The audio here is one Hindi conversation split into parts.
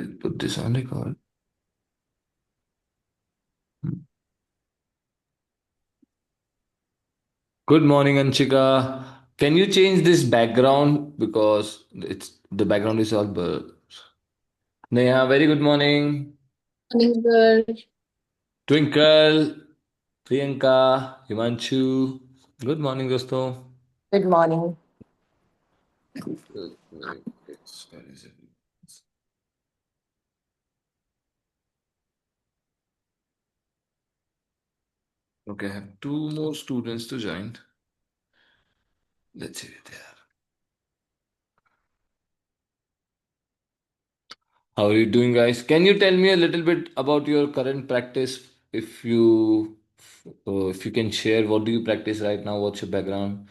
Put this on record. Good morning, Anshika. Can you change this background because the background is all blurred. Neha, very good morning. Morning, sir. Twinkle, Priyanka, Himanshu. Good morning, दोस्तों. Good morning. Where is it? Okay, I have two more students to join. Let's see if they are. How are you doing, guys? Can you tell me a little bit about your current practice? If you can share, what do you practice right now? What's your background?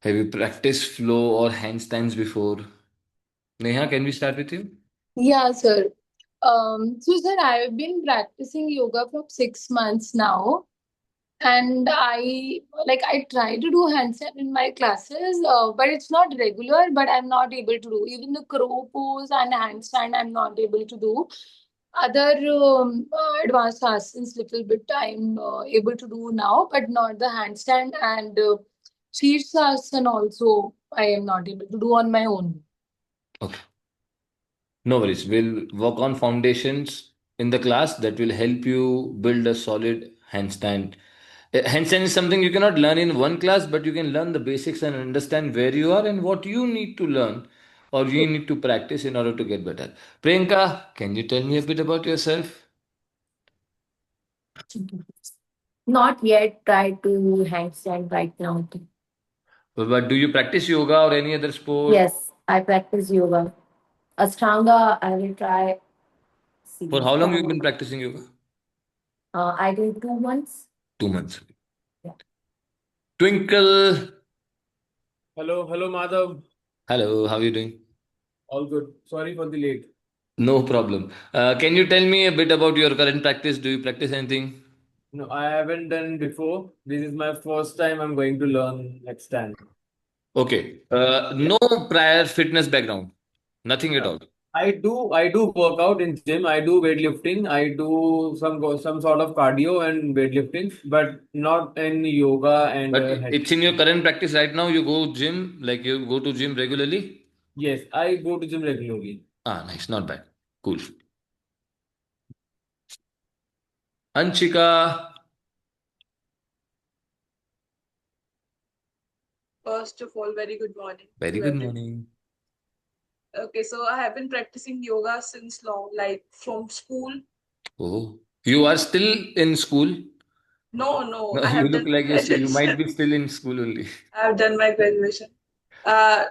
Have you practiced flow or handstands before? Neha, can we start with you? Yeah, sir. Sir, I've been practicing yoga for 6 months now, and I try to do handstand in my classes, but it's not regular. But I'm not able to do even the crow pose and handstand. I'm not able to do other advanced asanas. Little bit I'm able to do now, but not the handstand and Shirsasana also. I am not able to do on my own. Okay, no worries. We'll work on foundations in the class that will help you build a solid handstand. Handstand is something you cannot learn in one class, but you can learn the basics and understand where you are and what you need to learn or you need to practice in order to get better. Priyanka, can you tell me a bit about yourself? Not yet tried to handstand right now. But do you practice yoga or any other sport? Yes, I practice yoga. Ashtanga, I will try. See, For how long you've Ashtanga. been practicing yoga? I did 2 months. 2 months. Yeah. Twinkle. Hello, hello, Madhav. Hello, how are you doing? All good. Sorry for the late. No problem. Can you tell me a bit about your current practice? Do you practice anything? No, I haven't done before. This is my first time I'm going to learn next time. Okay. Yeah. No prior fitness background. Nothing at Uh, all. I do work out in gym. I do weightlifting. I do some sort of cardio and weightlifting, but not in yoga and But head. it's in your current practice right now. You go gym, like you go to gym regularly. Yes, I go to gym regularly. Ah, nice, not bad. Cool. Anshika, First of all, very good morning very to good everyone. morning. Okay, so I have been practicing yoga since long, like from school. Oh, you are still in school? No, no, No, I you have look done like my you might graduation. be still in school only. I have done my graduation. Uh,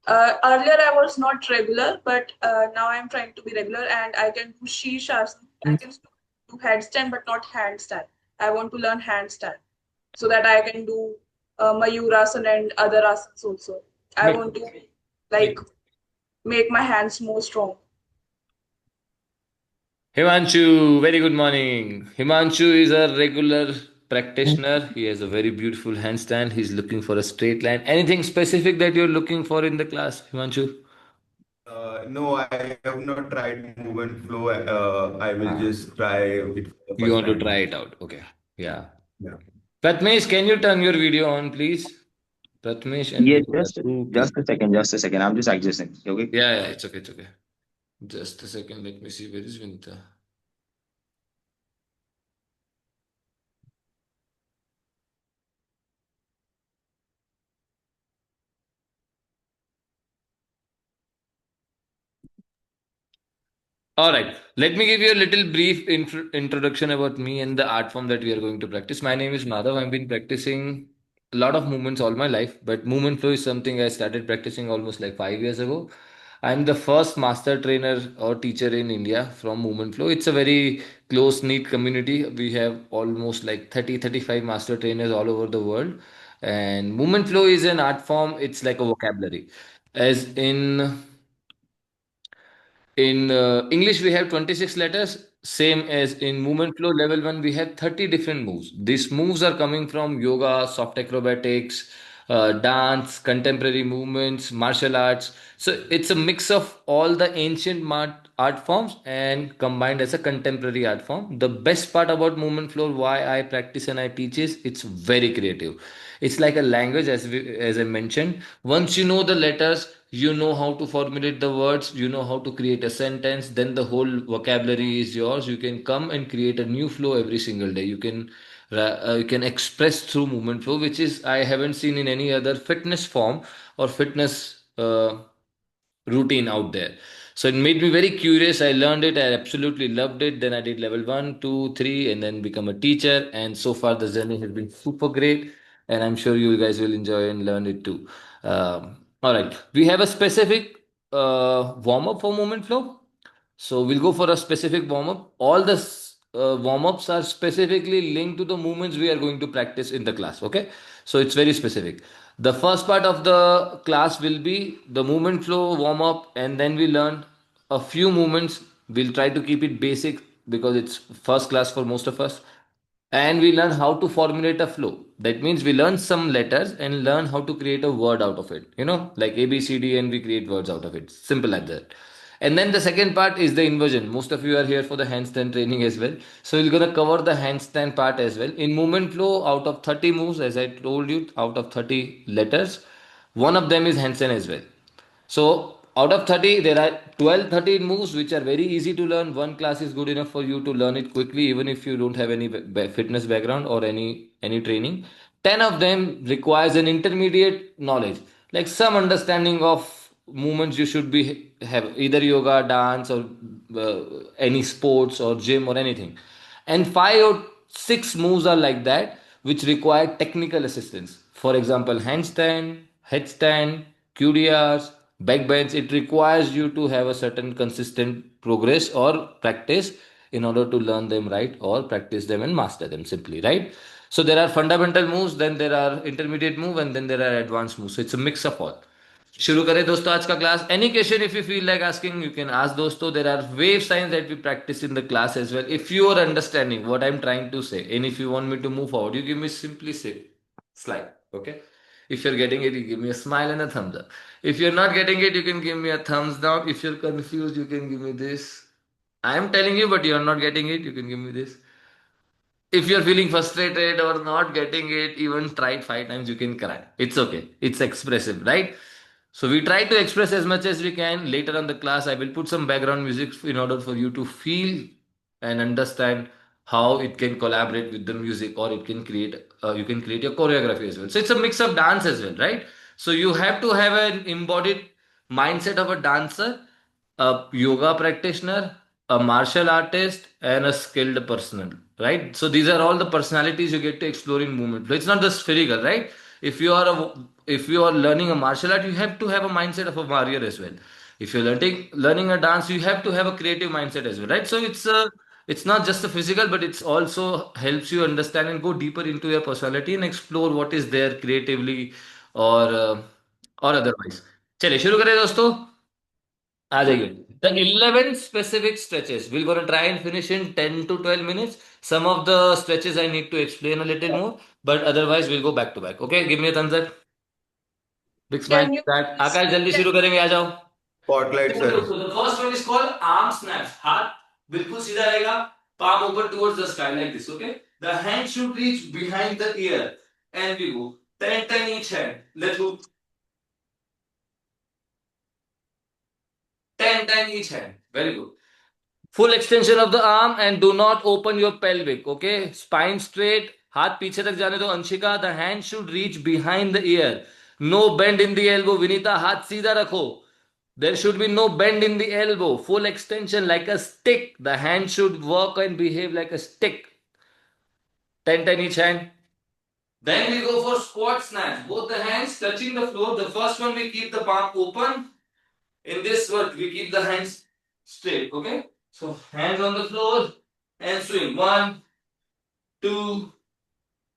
Earlier I was not regular, but now I'm trying to be regular, and I can do shirshasana. I can do headstand, but not handstand. I want to learn handstand so that I can do Mayurasana and other asanas also. I Make, want to like make my hands more strong. Himanshu, very good morning. Himanshu is a regular practitioner. He has a very beautiful handstand. He's looking for a straight line. Anything specific that you're looking for in the class, Himanshu? No, I have not tried movement flow. I will Ah, just try it for the you first want to time. try it out. Okay. Yeah. Yeah. Pratmesh, can you turn your video on, please? Pratmesh and Yes, Vinita, two, just please. a second, just a second. I'm just adjusting. Okay. Yeah, yeah, it's okay, it's okay. Just a second. Let me see. Where is Vinita? All right. Let me give you a little brief introduction about me and the art form that we are going to practice. My name is Madhav. I've been practicing a lot of movements all my life, but movement flow is something I started practicing almost like 5 years ago. I'm the first master trainer or teacher in India from movement flow. It's a very close knit community. We have almost like 30, 35 master trainers all over the world. And movement flow is an art form, it's like a vocabulary. As in English, we have 26 letters, same as in movement flow level 1, we have 30 different moves. These moves are coming from yoga, soft acrobatics, dance, contemporary movements, martial arts. So it's a mix of all the ancient art forms and combined as a contemporary art form. The best part about movement flow, why I practice and I teach, is it's very creative. It's like a language, as I mentioned. Once you know the letters, you know how to formulate the words, you know how to create a sentence, then the whole vocabulary is yours. You can come and create a new flow every single day. You can express through movement flow, which is I haven't seen in any other fitness form or fitness routine out there. So it made me very curious. I learned it. I absolutely loved it. Then I did level one, two, three, and then become a teacher. And so far, the journey has been super great. And I'm sure you guys will enjoy and learn it too. All right. We have a specific warm up for movement flow. So we'll go for a specific warm up. All the warm ups are specifically linked to the movements we are going to practice in the class. Okay. So it's very specific. The first part of the class will be the movement flow warm up, and then we learn a few movements. We'll try to keep it basic because it's first class for most of us. And we learn how to formulate a flow. That means we learn some letters and learn how to create a word out of it. Like A, B, C, D, and we create words out of it. Simple as that. And then the second part is the inversion. Most of you are here for the handstand training as well. So we're gonna cover the handstand part as well. In movement flow, out of 30 moves, as I told you, out of 30 letters, one of them is handstand as well. So out of 30, there are 12, 13 moves which are very easy to learn. One class is good enough for you to learn it quickly, even if you don't have any fitness background or any training. 10 of them requires an intermediate knowledge, like some understanding of movements you should be have either yoga, dance, or any sports or gym or anything. And 5 or 6 moves are like that, which require technical assistance. For example, handstand, headstand, QDRs, backbends. It requires you to have a certain consistent progress or practice in order to learn them right or practice them and master them simply, right? So there are fundamental moves, then there are intermediate move, and then there are advanced moves. So it's a mix of all. शुरू करें दोस्तों आज का class. Any question if you feel like asking, you can ask दोस्तों. There are wave signs that we practice in the class as well. If you are understanding what I'm trying to say, and if you want me to move forward, you give me simply say slide. Okay. If you're getting it, you give me a smile and a thumbs up. If you're not getting it, you can give me a thumbs down. If you're confused, you can give me this. I am telling you, but you're not getting it, you can give me this. If you're feeling frustrated or not getting it, even try it 5 times, you can cry. It's okay. It's expressive, right? So we try to express as much as we can. Later on the class, I will put some background music in order for you to feel and understand how it can collaborate with the music, or it can create you can create your choreography as well. So it's a mix of dance as well, right? So you have to have an embodied mindset of a dancer, a yoga practitioner, a martial artist, and a skilled person, right? So these are all the personalities you get to explore in movement flow. It's not just spherical, right? If you are learning a martial art, you have to have a mindset of a warrior as well. If you're learning a dance, you have to have a creative mindset as well, right? So it's not just the physical, but it's also helps you understand and go deeper into your personality and explore what is there creatively or or otherwise. चलिए शुरू करें दोस्तों. आ जाइए. The 11 specific stretches. We're going to try and finish in 10 to 12 minutes. Some of the stretches I need to explain a little more, but otherwise we'll go back to back. Okay, give me a thumbs up. Big smile. Can you Start. please आकाश जल्दी शुरू करेंगे आ जाओ. Spotlight, देखो sir. दोस्तों, the first one is called arm snaps. हाथ बिल्कुल सीधा रहेगा. Palm open towards the sky like this. Okay. The hand should reach behind the ear, and we go 10 10 each hand. Let's go 10 10 each hand. Very good. Full extension of the arm and do not open your pelvic. Okay. Spine straight. हाथ पीछे तक जाने दो Anshika. The hand should reach behind the ear. No bend in the elbow. Vinita हाथ सीधा रखो. There should be no bend in the elbow. Full extension like a stick. The hand should work and behave like a stick. 10 10 each hand. Then we go for squat snatch. Both the hands touching the floor. The first one we keep the palm open. In this one we keep the hands straight. Okay. So hands on the floor and swing. 1, 2,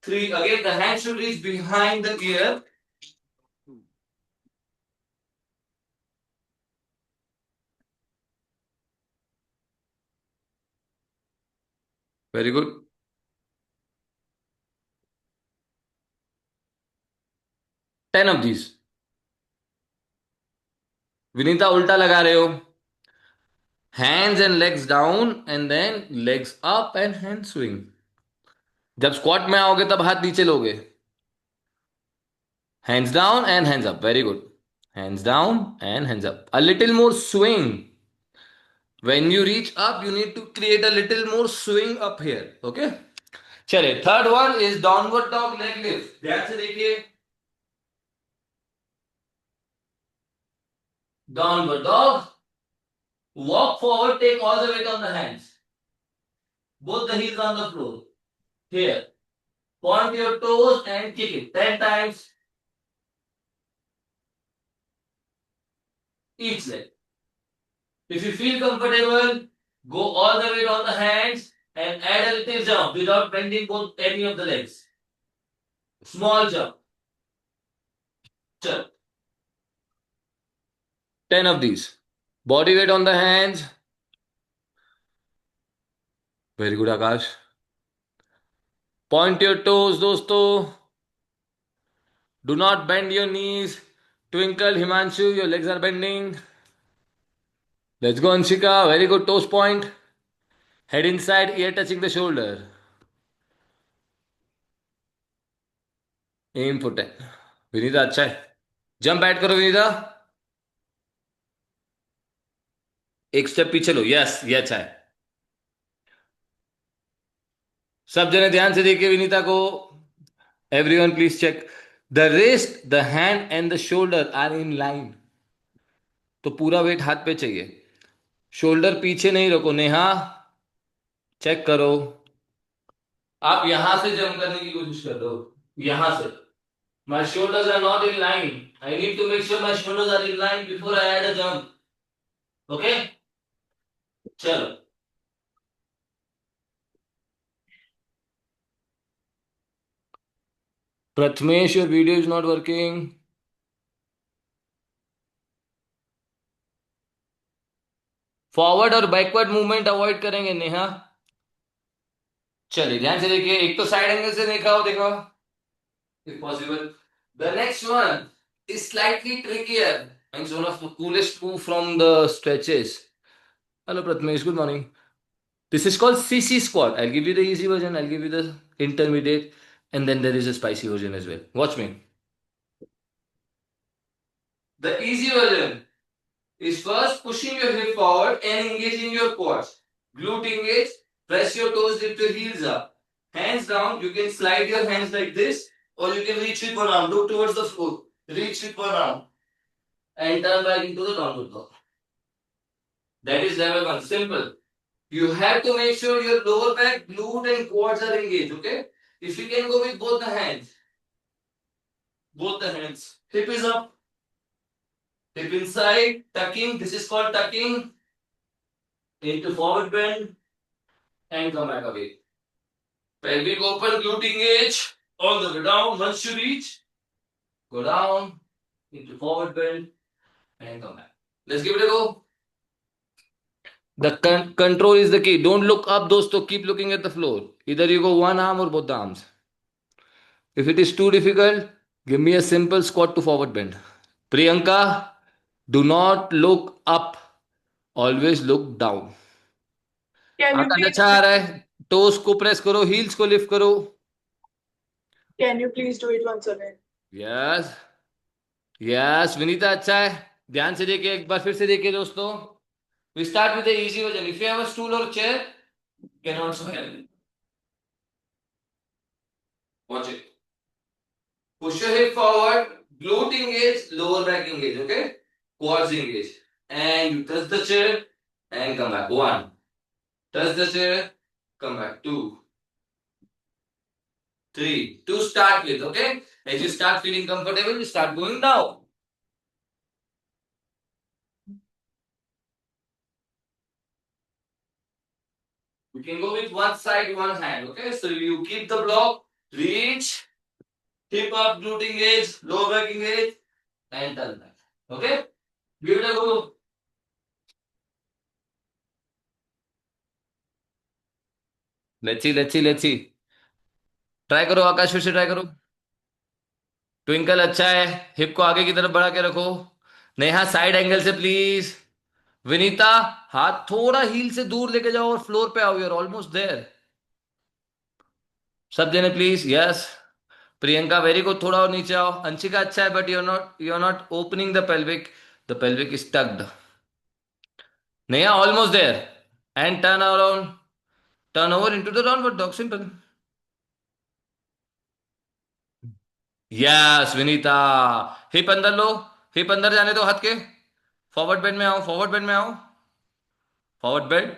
3. Again, the hand should reach behind the ear. Very good. 10 of these. Vinita उल्टा लगा रहे हो. Hands and legs down and then legs up and hand swing. जब स्क्वाट में आओगे तब हाथ नीचे लोगे. Hands down and hands up. Very good. Hands down and hands up. A little more swing. When you reach up, you need to create a little more swing up here. Okay? चलिए, third one is downward dog leg lift. ध्यान से देखिए. Downward dog. Walk forward, take all the weight on the hands. Both the heels on the floor. Here. Point your toes and kick it 10 times. Each leg. If you feel comfortable, go all the way on the hands and add a little jump without bending both any of the legs. Small jump. Chal. 10 of these. Body weight on the hands. Very good, Akash. Point your toes, dosto. Do not bend your knees. Twinkle, Himanshu, your legs are bending. Let's go, Anshika. Very good. Toes point. Head inside, ear touching the shoulder. Aim for 10. Vinita अच्छा है. जंप ऐड करो विनीता. एक स्टेप पीछे लो. यस, ये अच्छा है. सब जने ध्यान से देखिए विनीता को. Everyone please check. The wrist, the hand and the shoulder are in line. तो पूरा वेट हाथ पे चाहिए. शोल्डर पीछे नहीं रखो. नेहा चेक करो. आप यहां से जंप करने की कोशिश कर दो. यहां से. My shoulders are not in line. I need to make sure my shoulders are in line before I add a jump. Okay? चलो. Prathamesh, your video is not working. Forward और बैकवर्ड मूवमेंट अवॉइड करेंगे नेहा. चलिए ध्यान से देखिए. एक तो साइड एंगल से देखा if possible. The next one is slightly trickier and it's one of the coolest move from the stretches. Hello Prathamesh, good morning. This is called CC squat. I'll give you the easy version, I'll give you the intermediate, and then there is a spicy version as well. Watch me. The easy version is first pushing your hip forward and engaging your quads. Glute engage, press your toes, lift your heels up. Hands down, you can slide your hands like this, or you can reach with one arm. Look towards the floor. Reach with one arm. And turn back into the downward dog. That is level 1. Simple. You have to make sure your lower back, glute and quads are engaged, okay? If you can go with both the hands. Both the hands. Hip is up. Hip inside. Tucking. This is called tucking. Into forward bend. And come back away. Pelvic open, glute engage. All the way down. Once you reach, go down. Into forward bend. And come back. Let's give it a go. The control is the key. Don't look up, dosto. Keep looking at the floor. Either you go one arm or both the arms. If it is too difficult, give me a simple squat to forward bend. Priyanka, do not look up. Always look down. आकाश अच्छा आ रहा है. टोस को प्रेस करो, हील्स को लिफ्ट करो. Can you please do it once again? Yes yes. Vinita अच्छा है. ध्यान से देखिए. एक बार फिर से देखिए दोस्तों. We start with the easy version. If you have a stool or chair, you can also help. Watch it. Push your hip forward, glute engage, lower back engage, okay? Quads engage. And you touch the chair and come back. 1. Touch the chair, come back. 2. 3. To start with, okay? As you start feeling comfortable, you start going down. You can go with one side, one hand, okay? So you keep the block, reach, hip up, glute engage, lower back engage, and turn back. Okay? Give it a go. Let's see. Try करो आकाश. फिर से ट्राई करो. ट्विंकल अच्छा है. हिप को आगे की तरफ बढ़ा के रखो. नेहा साइड एंगल से प्लीज. विनीता, हाथ थोड़ा हील से दूर लेके जाओ और फ्लोर पे आओ, यू आर ऑलमोस्ट देयर। सब जने please, yes. Priyanka very good, थोड़ा और नीचे आओ। अंशिका अच्छा है, but you are not opening the pelvic is tucked. Neha almost there. And turn around, turn over into the downward dog, simple. Yes Vinita, hip अंदर लो, हिप अंदर जाने दो हाथ के। फॉरवर्ड बेंड में आओ, फॉरवर्ड बेंड में आओ, forward bend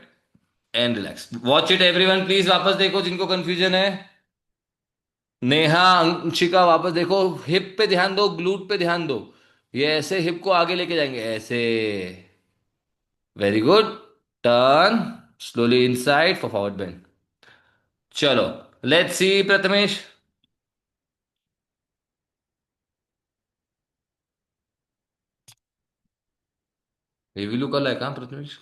and relax. Watch it everyone please, वापस देखो जिनको कंफ्यूजन है। नेहा, अंशिका वापस देखो, हिप पे ध्यान दो, ग्लूट पे ध्यान दो। ये ऐसे हिप को आगे लेके जाएंगे, ऐसे। Very good. Turn slowly inside for forward bend. चलो, लेट्स सी प्रथमेश। रिव्यू कल है कहाँ Prathamesh?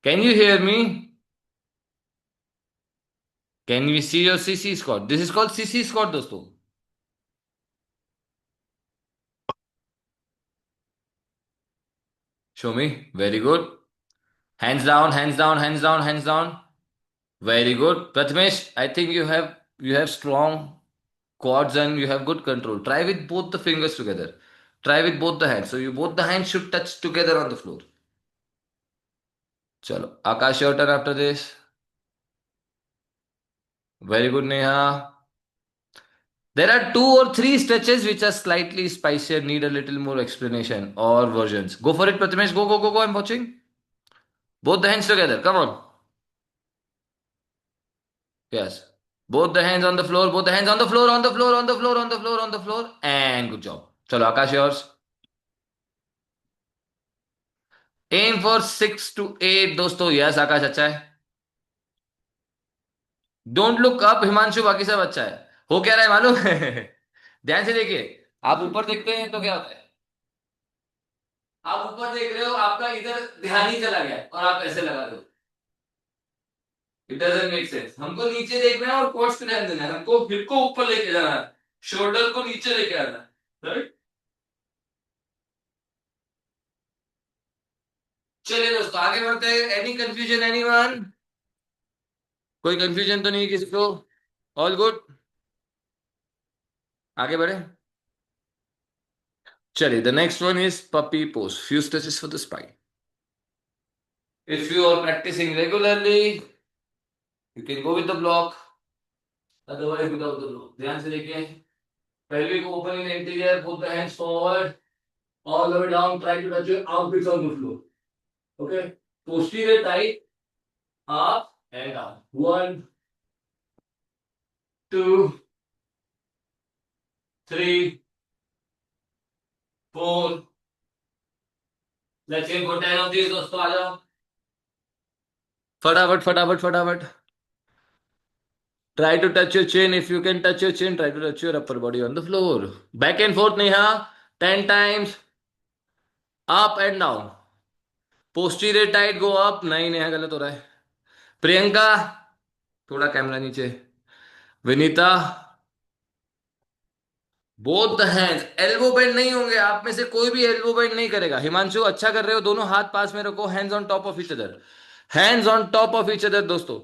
Can you hear me? Can you see your sissy squat? This is called sissy squat दोस्तों। Show me. Very good. Hands down, hands down, hands down, hands down. Very good. Prathamesh, I think you have strong quads and you have good control. Try with both the fingers together. Try with both the hands. So you both the hands should touch together on the floor. Chalo. Akash, your turn after this. Very good, Neha. There are two or three stretches which are slightly spicier, need a little more explanation or versions. Go for it, Prathamesh. Go, go, go, go. I'm watching. Both the hands together. Come on. Yes. Both the hands on the floor, both the hands on the floor, on the floor, on the floor, on the floor, on the floor. And good job. Chalo, Akash, yours. Aim for 6 to 8, दोस्तों. Yes, आकाश अच्छा है. डोंट लुक अप हिमांशु, बाकी सब अच्छा है. हो क्या रहा है मालूम है? ध्यान से देखिए. आप ऊपर देखते हैं तो क्या होता है? आप ऊपर देख रहे हो, आपका इधर ध्यान ही चला गया और आप ऐसे लगा रहे हो. It doesn't make sense. हमको नीचे देखना है और कोर्स पे ध्यान देना है. हमको हिप को ऊपर लेके जाना है, शोल्डर को नीचे लेके आना है, राइट? चलिए दोस्तों, आगे बढ़ते हैं. Any confusion anyone? कोई कंफ्यूजन तो नहीं किसी को? All good? आगे बढ़े. चलिए, the next one is puppy pose. Few stretches for the spine. If you are practicing regularly, you can go with the block, otherwise without the block. ध्यान से देखिए. pelvic open in interior, put the hands forward, all the way down, try to touch your armpits on the floor. Okay? Posterior tight, up and down. 1, 2, 3, 4. Let's aim for 10 of these, दोस्तों. आ जाओ फटाफट फटाफट फटाफट. Try to touch your chin. If you can touch your chin, try to touch your upper body on the floor. Back and forth, Neha. 10 times. Up and down. Posterior tight, go up. नहीं नेहा, गलत हो रहा है. प्रियंका, थोड़ा कैमरा नीचे. Vinita, both the hands. Elbow bend नहीं होंगे, आप में से कोई भी एल्बो बेंड नहीं करेगा. हिमांशु अच्छा कर रहे हो, दोनों हाथ पास में रखो. Hands on top of each other. Hands on top of each other दोस्तों.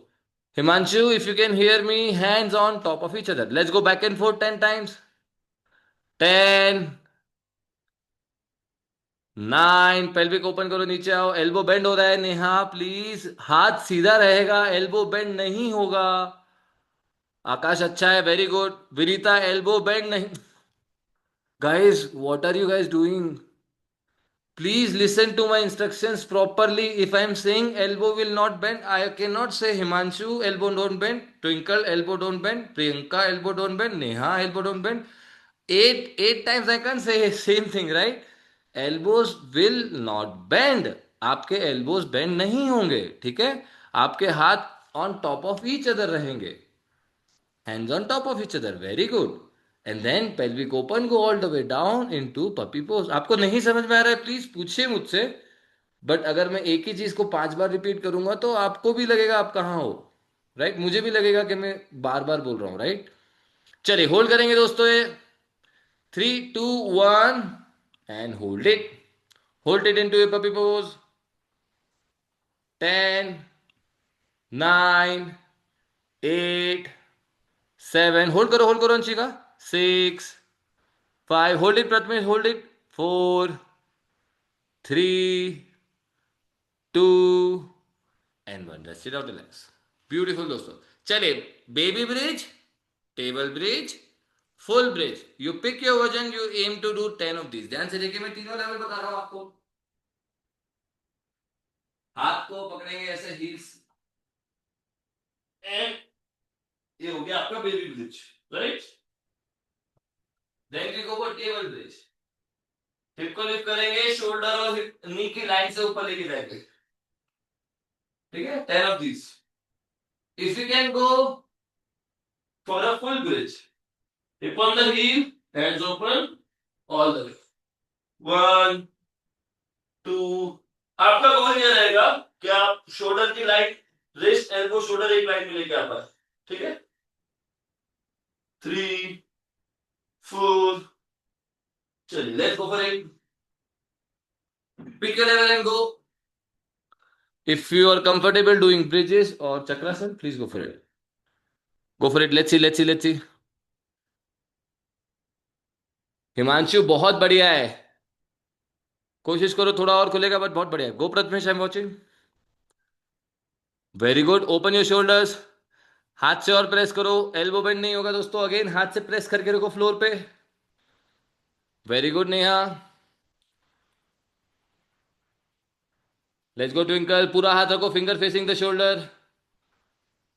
Himanshu, if you can hear me, hands on top of each other. Let's go back and forth 10 times. 10, 9. Pelvic open करो, नीचे आओ. एल्बो बेंड हो रहा है नेहा, प्लीज. हाथ सीधा रहेगा, एल्बो बेंड नहीं होगा. आकाश अच्छा है, very good. Vinita, elbow bend नहीं. Guys, what are you guys doing? Please listen to my instructions properly. If I am saying elbow will not bend, I cannot say Himanshu elbow don't bend, Twinkle elbow don't bend, Priyanka elbow don't bend, Neha elbow don't bend. Eight times I can't say same thing, right? Elbows will not bend. आपके elbows bend नहीं होंगे, ठीक है? आपके हाथ on top of each other रहेंगे. Hands on top of each other. Very good. And then pelvic open, go all the way down into puppy pose. आपको नहीं समझ में आ रहा है, प्लीज पूछिए मुझसे. बट अगर मैं एक ही चीज को 5 बार रिपीट करूंगा तो आपको भी लगेगा आप कहाँ हो, राइट? मुझे भी लगेगा कि मैं बार बार बोल रहा हूं, राइट? चलिए, होल्ड करेंगे दोस्तों ये. 3, 2, 1 and hold it. Hold it into a puppy pose. 10, 9, 8, 7. hold करो Anshika. 6, 5. hold it Pratmesh, hold it. 4, 3, 2 and 1. Rest it out, relax. Beautiful दोस्तों. चलिए, baby bridge, table bridge, full bridge. You pick your version, you aim to do 10 of this. ध्यान से देखिए, मैं तीनों लेवल बता रहा हूं आपको. हाथ को पकड़ेंगे ऐसे हील्स. एंड ये हो गया आपका baby bridge, right? Then we go for table bridge. Hip को लिफ्ट करेंगे, शोल्डर और नी की लाइन से ऊपर लेके जाएंगे. ठीक है, 10 of this. If you can go for a full bridge, hip on the heel, hands open all the way. 1, 2. आपका गोल ये रहेगा कि आप शोल्डर की लाइन, रिस्ट एल्बो शोल्डर एक लाइन में लेके आ पाए. ठीक है, 3, 4. चलिए, let's go for it. Pick your level and go. If you are comfortable doing bridges or chakrasana, please go for it. Go for it. Let's see, let's see, let's see. Himanshu बहुत बढ़िया है. कोशिश करो, थोड़ा और खुलेगा बट बहुत बढ़िया है. Go Prathamesh, I am watching. Very good. Open your shoulders. हाथ से और प्रेस करो. एल्बो बेंड नहीं होगा दोस्तों. अगेन हाथ से प्रेस करके रखो फ्लोर पे. Very good Neha. Let's go twinkle. पूरा हाथ रखो, finger facing the shoulder.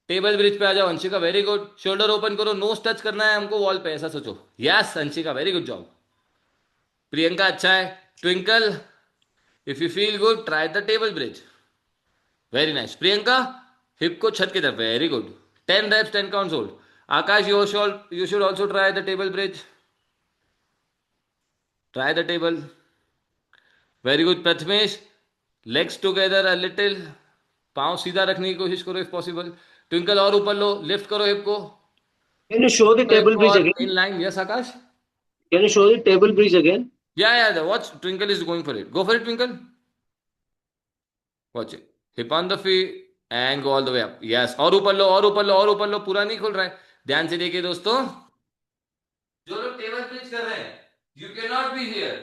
Table bridge पे आ जाओ Anshika. Very good. Shoulder open करो. नोज टच करना है हमको वॉल पे, ऐसा सोचो. Yes Anshika, very good job. Priyanka अच्छा है. Twinkle, if you feel good try the table bridge. Very nice. Priyanka, hip को छत की तरफ. Very good. 10 reps, 10 counts hold. Akash, you should also try the table bridge. Try the table. Very good. Prathamesh, legs together a little. पाँव सीधा रखने की कोशिश करो if possible. ट्विंकल और ऊपर लो. लिफ्ट करो हिप को. Can you show the table bridge और again? in line. Yes, Akash. Can you show the table bridge again? Yeah. Watch. Twinkle is going for it. Go for it, Twinkle. Watch it. Hip on the feet and go all the way up. Yes. और ऊपर लो, और ऊपर लो, और ऊपर लो. पूरा नहीं खुल रहा है. ध्यान से देखिए दोस्तों. जो लोग टेबल ब्रिज कर रहे हैं, you cannot be here.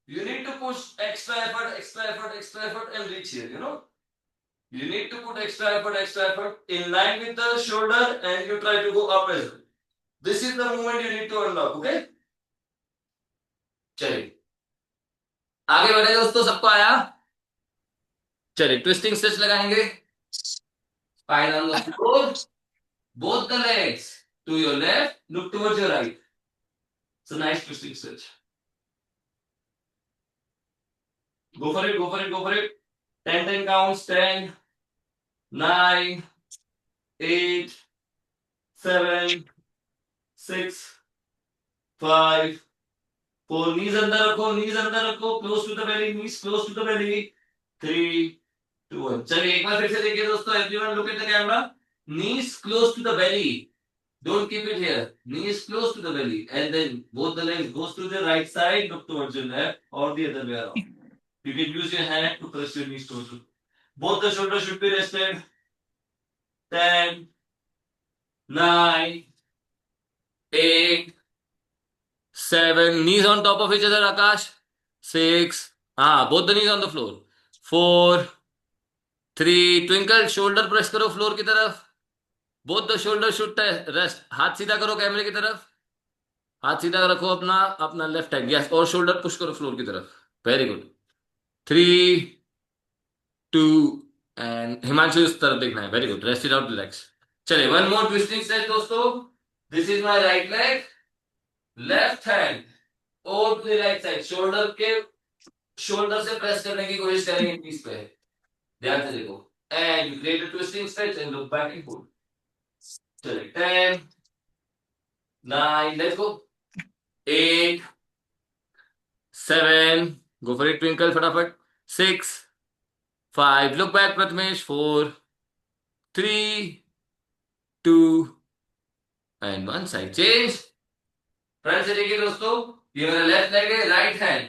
You need to push extra effort and reach here, you know. You need to put extra effort in line with the shoulder and you try to go up as well. This is the movement you need to unlock, okay? चलिए आगे बढ़े दोस्तों. सबको आया? चलिए ट्विस्टिंग स्ट्रेच लगाएंगे. Spine on the floor. Both the legs to your left, look towards your right. It's a nice twisting stretch. Go for it, go for it, go for it. 10 counts. 10, 9, 8, 7, 6, 5, 4. Knees अंदर रखो. Close to the belly. Knees close to the belly. 3, 2, 1. चलिए एक बार फिर से देखिए दोस्तों. Everyone look at the camera. Knees close to the belly. Don't keep it here. Knees close to the belly, and then both the legs goes to the right side. Look towards your left or the other way around. You can use your hand to press your knees towards you. Both the shoulders should be rested. 10, 9, 8, 7. Knees on top of each other, Akash. 6. Both the knees on the floor. 4, 3. Twinkle, shoulder press करो floor की तरफ. Both the shoulders should rest. हाथ सीधा करो कैमरे की तरफ. हाथ सीधा रखो अपना लेफ्ट हैंड. यस. और शोल्डर पुश करो फ्लोर की तरफ. Very good. 3, 2 एंड हिमांशु इस तरफ देखना है. Very good. Rest it out, relax. चलिए वन मोर ट्विस्टिंग स्ट्रेच दोस्तों. This is my right leg. Left hand over to the right side. Shoulder से प्रेस करने की कोशिश करेंगे पीस पे. ध्यान से देखो. And you create a twisting stretch and look back and forward. चलिए 10, 9, let's go. 8, 7. Go for it, Twinkle. फटाफट. 6, 5. Look back, Prathamesh. 4, 3, 2 and 1. Side change. Front से देखिए दोस्तों. ये मेरा लेफ्ट लेग है. राइट हैंड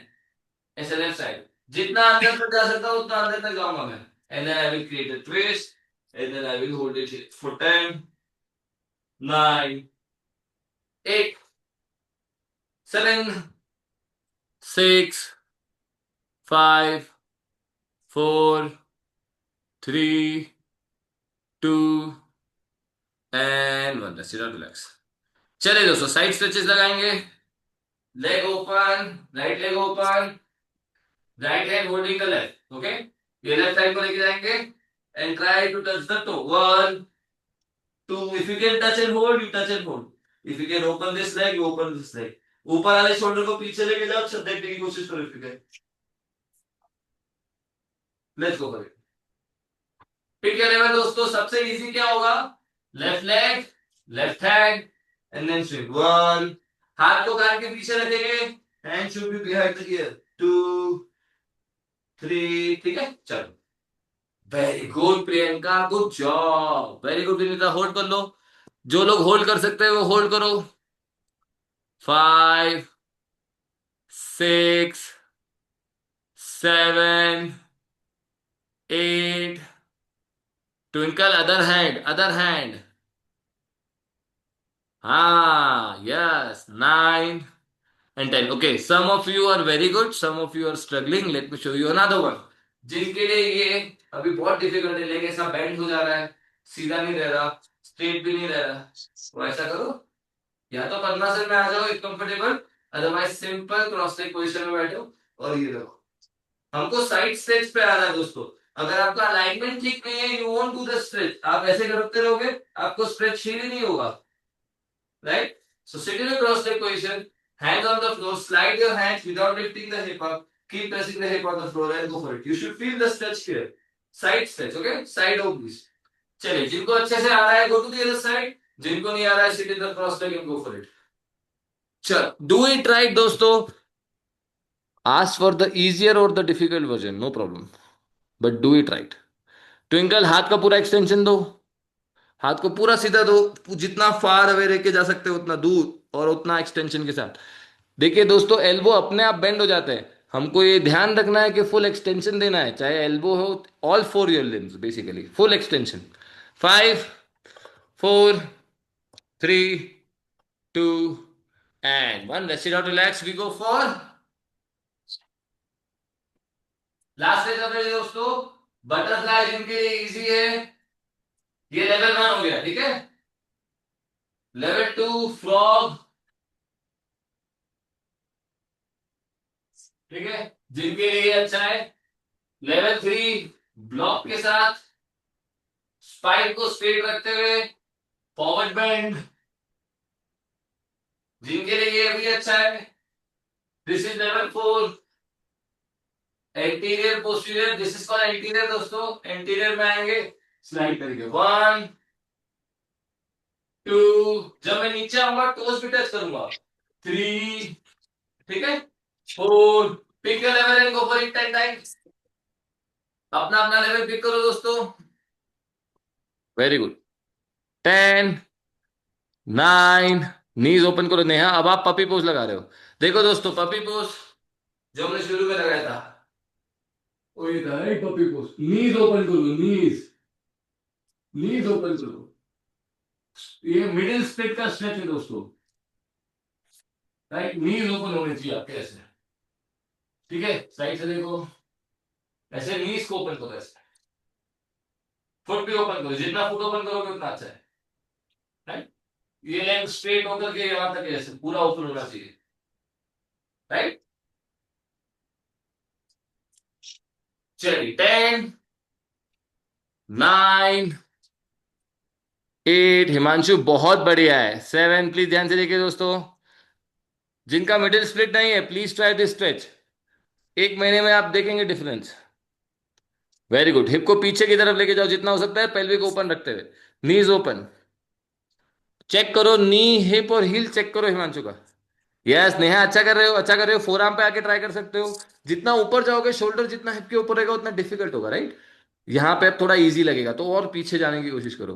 ऐसे लेफ्ट साइड. जितना अंदर तक जा सकता हूँ उतना अंदर तक जाऊंगा मैं. And then I will create a twist. And then I will hold it here for 10, 9, 8, 7, 6, 5, 4, 3, 2 and 1. Let's sit down, relax. चलिए दोस्तों, साइड स्ट्रेचेस लगाएंगे. Leg open, right leg open, right hand holding the left. Okay, ये लेफ्ट साइड को लेके जाएंगे and try to touch the toe. 1, 2. If you can touch and hold, you touch and hold. If you can open this leg, you open this leg. ऊपर वाले शोल्डर को पीछे लेके जाओ, छत देखने की कोशिश करो. If you can, let's go for it. फिर क्या लेवल दोस्तों, सबसे इजी क्या होगा? Left leg, left hand and then swing. 1, हाथ को कान के पीछे रखेंगे. Hand should be behind the ear. 2, 3. ठीक है, चलो. Very good Priyanka, good job. Very good Vinita, hold कर लो. जो लोग होल्ड कर सकते हैं वो होल्ड करो. 5, 6, 7, 8. Twinkle, other hand, other hand. हाँ, yes, 9 and 10. Okay, some of you are very good, some of you are struggling. Let me show you another one. जिनके लिए ये अभी बहुत डिफिकल्ट है, लेकिन ऐसा बेंड हो जा रहा है, सीधा नहीं रह रहा, स्ट्रेट भी नहीं रह रहा, तो ऐसा करो, या तो पद्मासन में आ जाओ if comfortable, otherwise simple cross leg position में बैठो और ये रखो. हमको साइड स्ट्रेच पे आ रहा है दोस्तों. अगर आपका अलाइनमेंट ठीक नहीं है, you won't do the stretch. आप ऐसे करते रहोगे, आपको स्ट्रेच फील ही नहीं होगा. Right? So sit in a cross-leg position, hands on the floor, slide your hands without lifting the hip up, keep pressing the hip on the floor and go for it. You should feel the stretch here. Side stretch, okay? Side obliques. चलिए, जिनको अच्छे से आ रहा है, go to the other side. जिनको नहीं आ रहा है, sit in the cross-leg and go for it. चलो, do it right दोस्तों. Ask for the easier or the difficult version, no problem. But do it right. Twinkle, हाथ का पूरा एक्सटेंशन दो. हाथ को पूरा सीधा दो, जितना फार अवे लेके जा सकते हो उतना दूर और उतना एक्सटेंशन के साथ. देखिए दोस्तों, एल्बो अपने आप बेंड हो जाते हैं. हमको ये ध्यान रखना है कि फुल एक्सटेंशन देना है, चाहे एल्बो हो. All 4 your limbs basically full extension. 5, 4, 3, 2 and 1. Let's sit out, relax. We go for last exercise दोस्तों. बटरफ्लाई जिनके लिए इजी है, ये लेवल 1 हो गया. ठीक है, लेवल 2 फ्रॉग. ठीक है, जिनके लिए अच्छा है. लेवल 3 ब्लॉक के साथ, स्पाइन को स्ट्रेट रखते हुए, फॉरवर्ड बेंड. जिनके लिए ये भी अच्छा है, this is level 4 anterior posterior. This is called anterior दोस्तों. एंटीरियर में आएंगे, स्लाइड करेंगे. 1, 2. जब मैं नीचे आऊंगा टोस भी टच करूंगा. 3. ठीक है, 4. Pick your level and go for it 10 times. अपना अपना लेवल पिक करो दोस्तों. Very good. 10, 9. नीज ओपन करो. नेहा, अब आप पपी पोज लगा रहे हो. देखो दोस्तों, पपी पोज जो हमने शुरू में लगाया था, वही था पपी पोज. नीज ओपन करो, नीज, नीज ओपन करो. ये मिडिल स्प्लिट का स्ट्रेच है दोस्तों. राइट, नीज ओपन होने चाहिए आपके ऐसे. ठीक है, साइड से देखो, ऐसे नीज को ओपन करो. ऐसे फुट भी ओपन करो. जितना फुट ओपन करोगे उतना अच्छा है. राइट, ये लेग स्ट्रेट होकर के यहां तक ऐसे पूरा ओपन होना चाहिए. राइट, चलिए. 10, 9, 8. हिमांशु बहुत बढ़िया है. 7. प्लीज ध्यान से देखिए दोस्तों, जिनका मिडिल स्प्लिट नहीं है, प्लीज ट्राई दिस स्ट्रेच. 1 महीने में आप देखेंगे डिफरेंस. Very good. हिप को पीछे की तरफ लेके जाओ जितना हो सकता है, पेल्विक ओपन रखते हुए, नीज ओपन. चेक करो नी, हिप और हील चेक करो हिमांशु का. यस नेहा, अच्छा कर रहे हो, अच्छा कर रहे हो. फोरआर्म पे आके ट्राई कर सकते हो. जितना ऊपर जाओगे, शोल्डर जितना हिप के ऊपर रहेगा उतना डिफिकल्ट होगा. राइट, यहाँ पे थोड़ा इजी लगेगा, तो और पीछे जाने की कोशिश करो.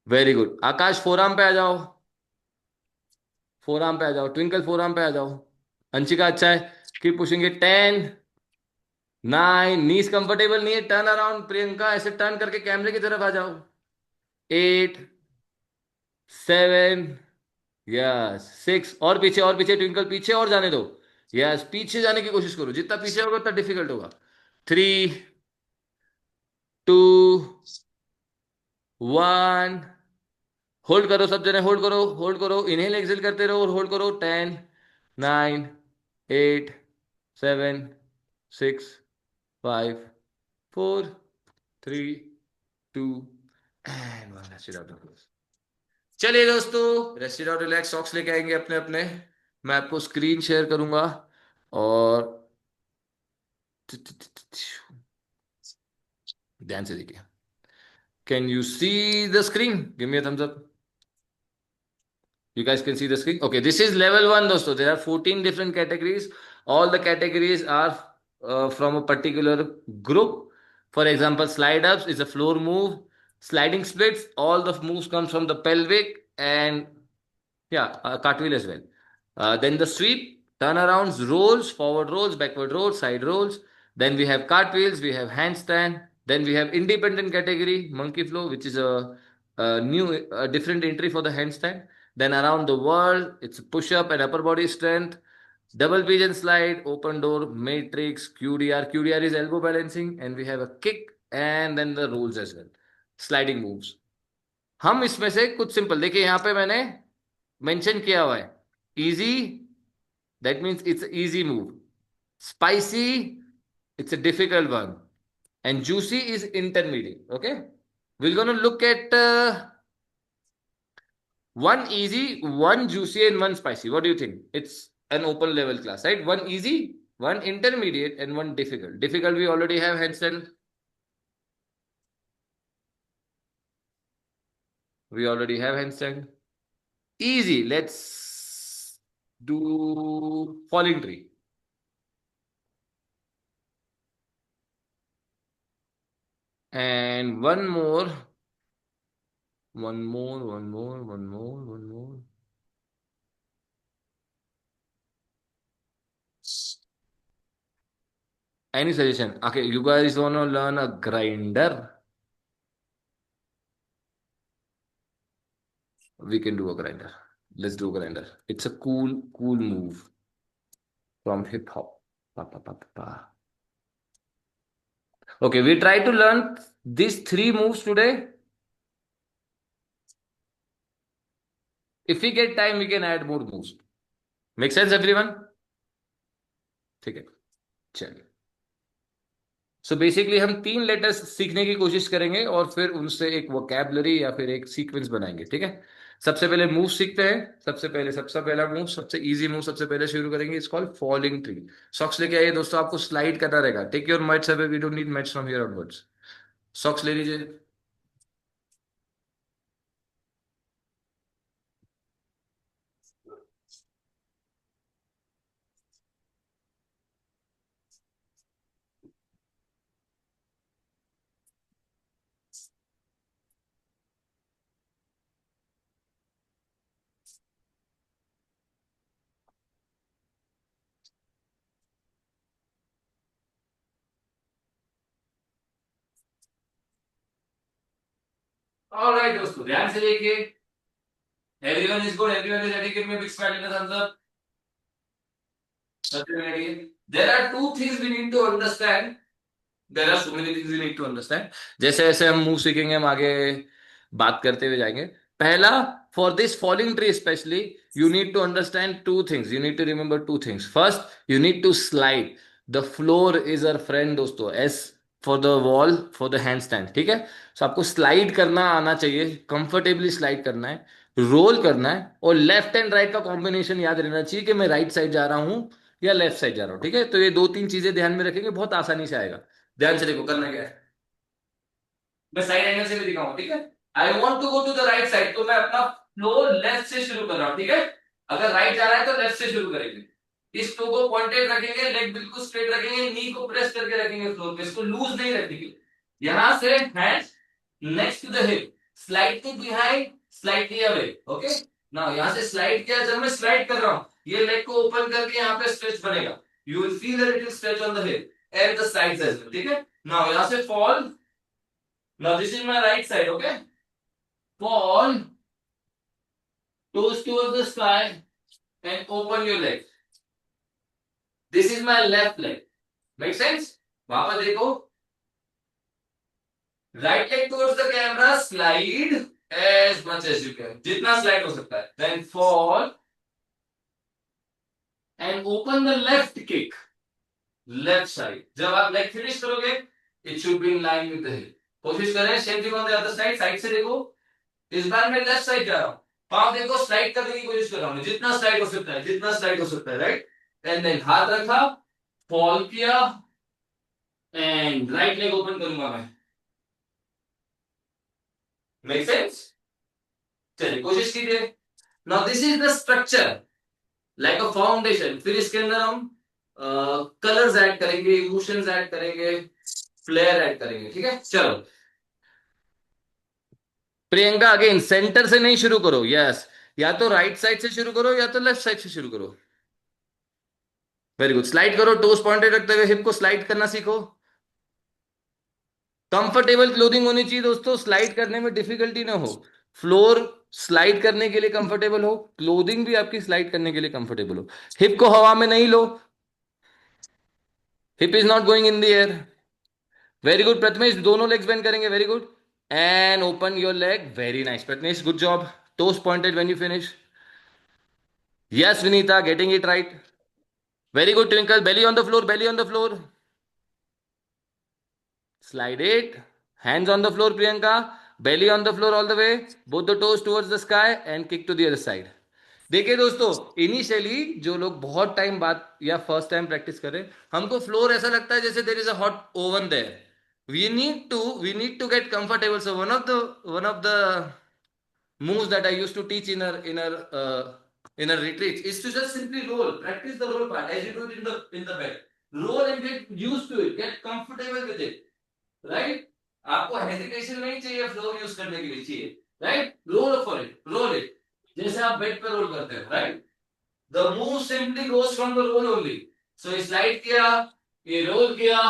Very good. आकाश, फोरआर्म पे आ जाओ, फोरआर्म पे आ जाओ. ट्विंकल, फोरआर्म पे आ जाओ. अंशिका, अच्छा है, keep pushing it. 10, 9, knees comfortable नहीं है, टर्न अराउंड प्रियंका, ऐसे टर्न करके कैमरे की तरफ आ जाओ। 8, 7, यस 6, और पीछे ट्विंकल, पीछे और जाने दो। यस, पीछे जाने की कोशिश करो, जितना पीछे होगा उतना डिफिकल्ट होगा। 3, 2, 1, होल्ड करो सब जने, होल्ड करो, होल्ड करो, इनहेल एक्सेल करते रहो और होल्ड करो। 10, 9, 8, 7, 6, 5, 4, 3, 2 एंड 1। चलिए दोस्तों, रेस्ट आउट, रिलैक्स, सॉक्स लेके आएंगे अपने अपने। मैं आपको स्क्रीन शेयर करूंगा और ध्यान से देखिए। Can you see the screen? Give me a thumbs up. You guys can see the screen. Okay, this is level 1, dosto. There are 14 different categories. All the categories are from a particular group. For example, slide ups is a floor move. Sliding splits, all the moves comes from the pelvic, and yeah, cartwheel as well. Then the sweep, turnarounds, rolls, forward rolls, backward rolls, side rolls. Then we have cartwheels, we have handstand. Then we have independent category, monkey flow, which is a new, a different entry for the handstand. Then around the world, it's push up and upper body strength, double pigeon slide, open door, matrix, QDR. QDR is elbow balancing, and we have a kick and then the rolls as well. Sliding moves. हम इसमें से कुछ सिंपल देखिए, यहां पे मैंने मेंशन किया हुआ है। Easy, that means it's easy move. Spicy, it's a difficult one, and juicy is intermediate. Okay, we're going to look at one easy, one juicy, and one spicy. What do you think? It's an open level class, right? One easy, one intermediate, and one difficult. Difficult, we already have handstand. We already have handstand. Easy, let's do falling tree. And one more. One more, one more, one more, one more. Any suggestion? Okay, you guys want to learn a grinder? We can do a grinder. Let's do a grinder. It's a cool, cool move from hip hop. Pa, pa, pa, pa, pa. Okay, we try to learn these 3 moves today. If we get time, we can add more moves. Make sense, everyone? ठीक है, चलिए। सो बेसिकली हम 3 लेटर्स सीखने की कोशिश करेंगे और फिर उनसे एक वोकैबुलरी या फिर एक सीक्वेंस बनाएंगे, ठीक है। सबसे पहले मूव सीखते हैं। सबसे पहला मूव, सबसे इजी मूव सबसे पहले शुरू करेंगे, it's called falling tree. Socks लेके आइए दोस्तों, आपको स्लाइड करना रहेगा। Take your mats away, we don't need mats from here onwards. Socks ले लीजिए। ऑलराइट दोस्तों, ध्यान से देखिए। Everyone is good, everyone is ready, give me big smile in the thumbs up. There are two things we need to understand. There are so many things we need to understand. जैसे जैसे हम मूव सीखेंगे, हम आगे बात करते हुए जाएंगे। पहला, for this falling tree specially, you need to understand 2 things. You need to remember 2 things. First, you need to slide. The floor is our friend दोस्तों, as for the wall, for the handstand, ठीक है। सो आपको स्लाइड करना आना चाहिए, कंफर्टेबली स्लाइड करना है, रोल करना है, और लेफ्ट एंड राइट का कॉम्बिनेशन याद रहना चाहिए कि मैं राइट साइड जा रहा हूं या लेफ्ट साइड जा रहा हूं, ठीक है। तो ये 2-3 चीजें ध्यान में रखेंगे, बहुत आसानी से आएगा। ध्यान से देखो, करना क्या है। मैं साइड एंगल से भी दिखाऊं, ठीक है। I want to go to the right side, तो मैं अपना फ्लो लेफ्ट से शुरू कर रहा हूं, ठीक है। अगर राइट जा रहा है तो लेफ्ट से शुरू करेंगे। इस टो को पॉइंटेड रखेंगे, लेग बिल्कुल स्ट्रेट रखेंगे, नी को प्रेस करके रखेंगे फ्लोर पे, इसको लूज नहीं रखेंगे। यहां से hands next to the hip, slightly behind, slightly away. Okay, now यहां से स्लाइड किया, जब मैं स्लाइड कर रहा हूं, ये लेग को ओपन करके यहां पे स्ट्रेच बनेगा। You will feel the little stretch on the hip. and the sides as well. ठीक है? Now यहाँ से fall. Now this is my right side. Okay? Fall. Toes towards the sky and open your leg. This is my left leg. Make sense? वहां पर देखो. Right leg towards the camera. Slide as much as you can. जितना slide हो सकता है. Then fall and open the left kick. Left side. जब आप leg finish करोगे, it should be in line with the hip. कोशिश करें same thing on the other side. Side से देखो. इस बार मैं लेफ्ट साइड जा रहा हूं. पांव देखो स्लाइड करने की कोशिश कर रहा हूं. जितना स्लाइड हो सकता है, जितना स्लाइड हो सकता है. राइट. एंड देन हाथ रखा, फॉल किया एंड राइट लेग ओपन करूंगा मैं. Make sense? चलिए कोशिश कीजिए. Now this is the structure like a foundation. फिर इसके अंदर हम कलर्स ऐड करेंगे, इमोशंस ऐड करेंगे, फ्लेयर ऐड करेंगे. ठीक है? चलो प्रियंका अगेन सेंटर से नहीं शुरू करो. यस, या तो राइट साइड से शुरू करो या तो लेफ्ट साइड से शुरू करो. Very good. स्लाइड करो, टोस पॉइंटेड रखते हुए हिप को स्लाइड करना सीखो. कंफर्टेबल क्लोथिंग होनी चाहिए दोस्तों. स्लाइड करने में डिफिकल्टी ना हो. फ्लोर स्लाइड करने के लिए कंफर्टेबल हो, क्लोथिंग भी आपकी स्लाइड करने के लिए कंफर्टेबल हो. हिप को हवा में नहीं लो. Hip is not going in the air. Very good Prathamesh. दोनों लेग्स बेंड करेंगे. Very good. And open your leg. Very nice Prathamesh. Good job. Toes pointed when you finish. Yes, Vinita, getting it right. Very good, Twinkle. Belly on the floor, belly on the floor. Slide it. Hands on the floor, Priyanka. Belly on the floor all the way. Both the toes towards the sky and kick to the other side. देखिए दोस्तों, इनिशियली जो लोग बहुत टाइम बाद या फर्स्ट टाइम प्रैक्टिस करें, हमको फ्लोर ऐसा लगता है जैसे there is a hot oven there. We need to get comfortable. So one of the moves that I used to teach in a retreat is to just simply roll. Practice the roll part as you do it in the bed. Roll and get used to it. Get comfortable with it. Right? आपको हेजिटेशन नहीं चाहिए फ्लोर यूज करने के लिए. चाहिए. Right? Roll for it. Roll it जैसे आप बेड पे रोल करते हैं. Right? The move simply goes from the roll only. So ये स्लाइड किया, ये रोल किया,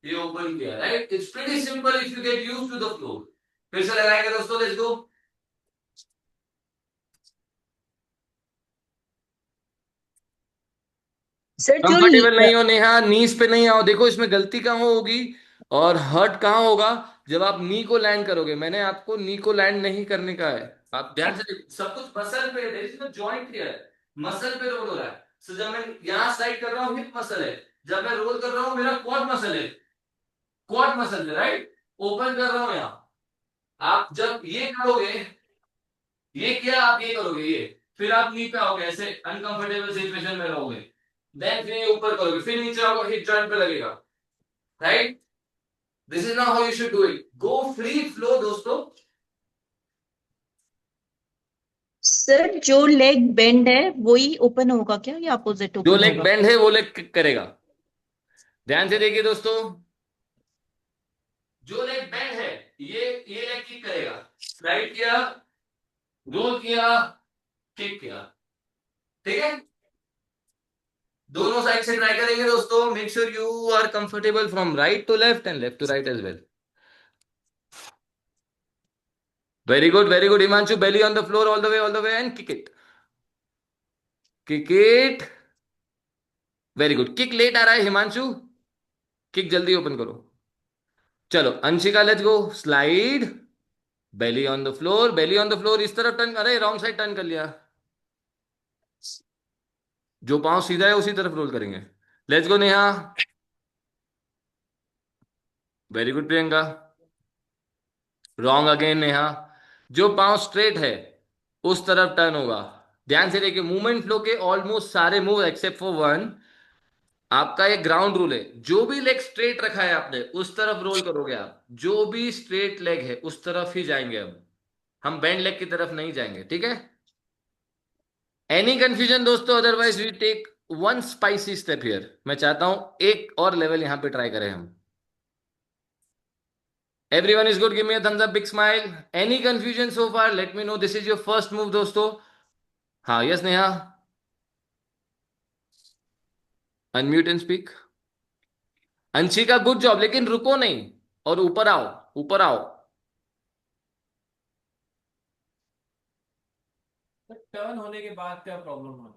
ये ओपन किया. Right? It's pretty simple if you get used to the floor. फिर से लगाएंगे दोस्तों. Let's go. सर जो कंफर्टेबल नहीं हो नेहा, नीज पे नहीं आओ. देखो इसमें गलती कहाँ होगी और हर्ट कहाँ होगा जब आप नी को लैंड करोगे. मैंने आपको नी को लैंड नहीं करने का है. आप ध्यान से देखो. सब कुछ मसल पे है. इसमें जॉइंट है, मसल पे रोल हो रहा है. सो जब मैं यहाँ स्लाइड कर रहा हूँ हिप मसल है. जब मैं रोल कर रहा हूँ मेरा क्वाड मसल है. क्वाड मसल है. राइट? ओपन कर रहा हूँ यहाँ. आप जब ये करोगे, ये किया, आप ये करोगे, ये फिर आप नी पे आओगे, ऐसे अनकंफर्टेबल सिचुएशन में रहोगे. देन फिर ऊपर करोगे, फिर नीचे आओगे, हिप जॉइंट पे लगेगा. Right? This is not how you should do it. Go free flow दोस्तों. सर जो लेग बेंड है वही ओपन होगा क्या या अपोजिट जो ओपन लेग होगा? बेंड है वो लेग किक करेगा. ध्यान से देखिए दोस्तों. जो लेग बेंड है ये लेग किक करेगा. स्लाइड किया, रोल किया, किक किया. ठीक है? दोनों साइड से ट्राई करेंगे दोस्तों. Make sure you are comfortable from right to left and left to right as well. Very good, very good. Himanshu, belly on the floor all the way and kick it. Kick it. Very good. Kick late आ रहा है हिमांशु. किक जल्दी ओपन करो. चलो Anshika, let's go. Slide. Belly on the floor, belly on the floor. इस तरफ टर्न. अरे रॉन्ग साइड टर्न कर लिया. जो पांव सीधा है उसी तरफ रोल करेंगे. Let's go Neha. Very good Priyanka. Wrong again Neha. जो पांव स्ट्रेट है उस तरफ टर्न होगा. ध्यान से देखिए. मूवमेंट फ्लो के ऑलमोस्ट सारे मूव एक्सेप्ट फॉर वन, आपका एक ग्राउंड रूल है. जो भी लेग स्ट्रेट रखा है आपने उस तरफ रोल करोगे आप. जो भी स्ट्रेट लेग है उस तरफ ही जाएंगे. हम बेंड लेग की तरफ नहीं जाएंगे. ठीक है? एनी कंफ्यूजन दोस्तों? Otherwise we take one spicy step here. मैं चाहता हूं एक और लेवल यहां पे ट्राई करें हम. Everyone is good. Give me a thumbs up, big smile. Any confusion so far? Let me know. This is your first move दोस्तों. हाँ, yes Neha. Unmute and speak. Anshika good job, लेकिन रुको नहीं और ऊपर आओ, ऊपर आओ। टर्न होने के बाद क्या प्रॉब्लम है?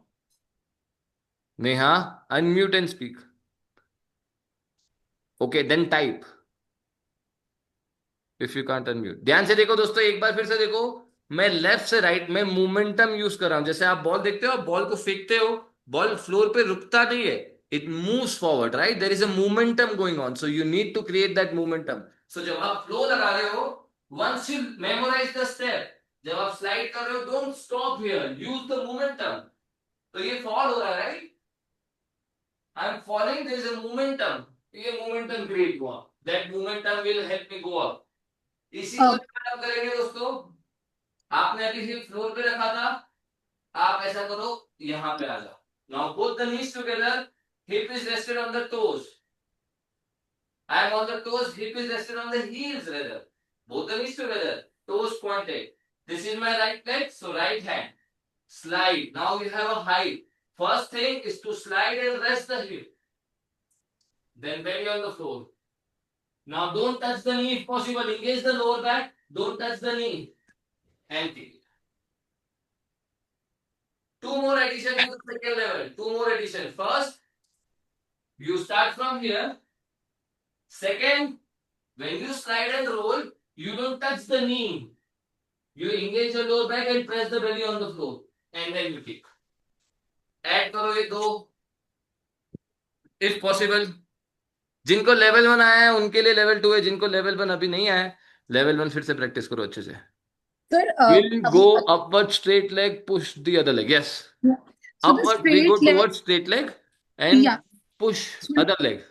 Neha unmute and speak. Okay then type if you can't unmute. ध्यान से देखो दोस्तों, एक बार फिर से देखो। मैं लेफ्ट से राइट में मोमेंटम यूज कर रहा हूं। जैसे आप बॉल देखते हो, बॉल को फेंकते हो, बॉल फ्लोर पे रुकता नहीं है, it moves forward, right? There is a momentum going on, so you need to create that momentum. So जब आप फ्लो लगा रहे हो, once you memorise the step, जब आप स्लाइड कर रहे हो, don't stop here, use the momentum. तो ये फॉल हो रहा है, right? I am falling, there is a momentum, ये मोमेंटम क्रिएट हुआ, that momentum will help me go up. इसी को डेवलप करेंगे दोस्तों। आपने अभी हिप फ्लोर पे रखा था, आप ऐसा करो, यहां पे आ जाओ। Now both the knees together, hip is rested on the toes, I am on the toes, hip is rested on the heels rather, both the knees together, toes pointed. This is my right leg, so right hand slide. Now we have a height. First thing is to slide and rest the hip, then bend on the floor. Now don't touch the knee if possible, engage the lower back, don't touch the knee, and kick. Two more addition to the second level. Two more addition. First, you start from here. Second, when you slide and roll, you don't touch the knee. You engage your lower back and press the belly on the floor, and then you kick. Add करो ये दो, if possible. जिनको लेवल 1 आया है उनके लिए लेवल 2 है, जिनको लेवल 1 अभी नहीं आया है, लेवल 1 फिर से प्रैक्टिस करो अच्छे से। Sir, We'll go upward straight leg, push the other leg. Yes. so the Upward, we go straight leg, towards straight leg and yeah, push so other leg.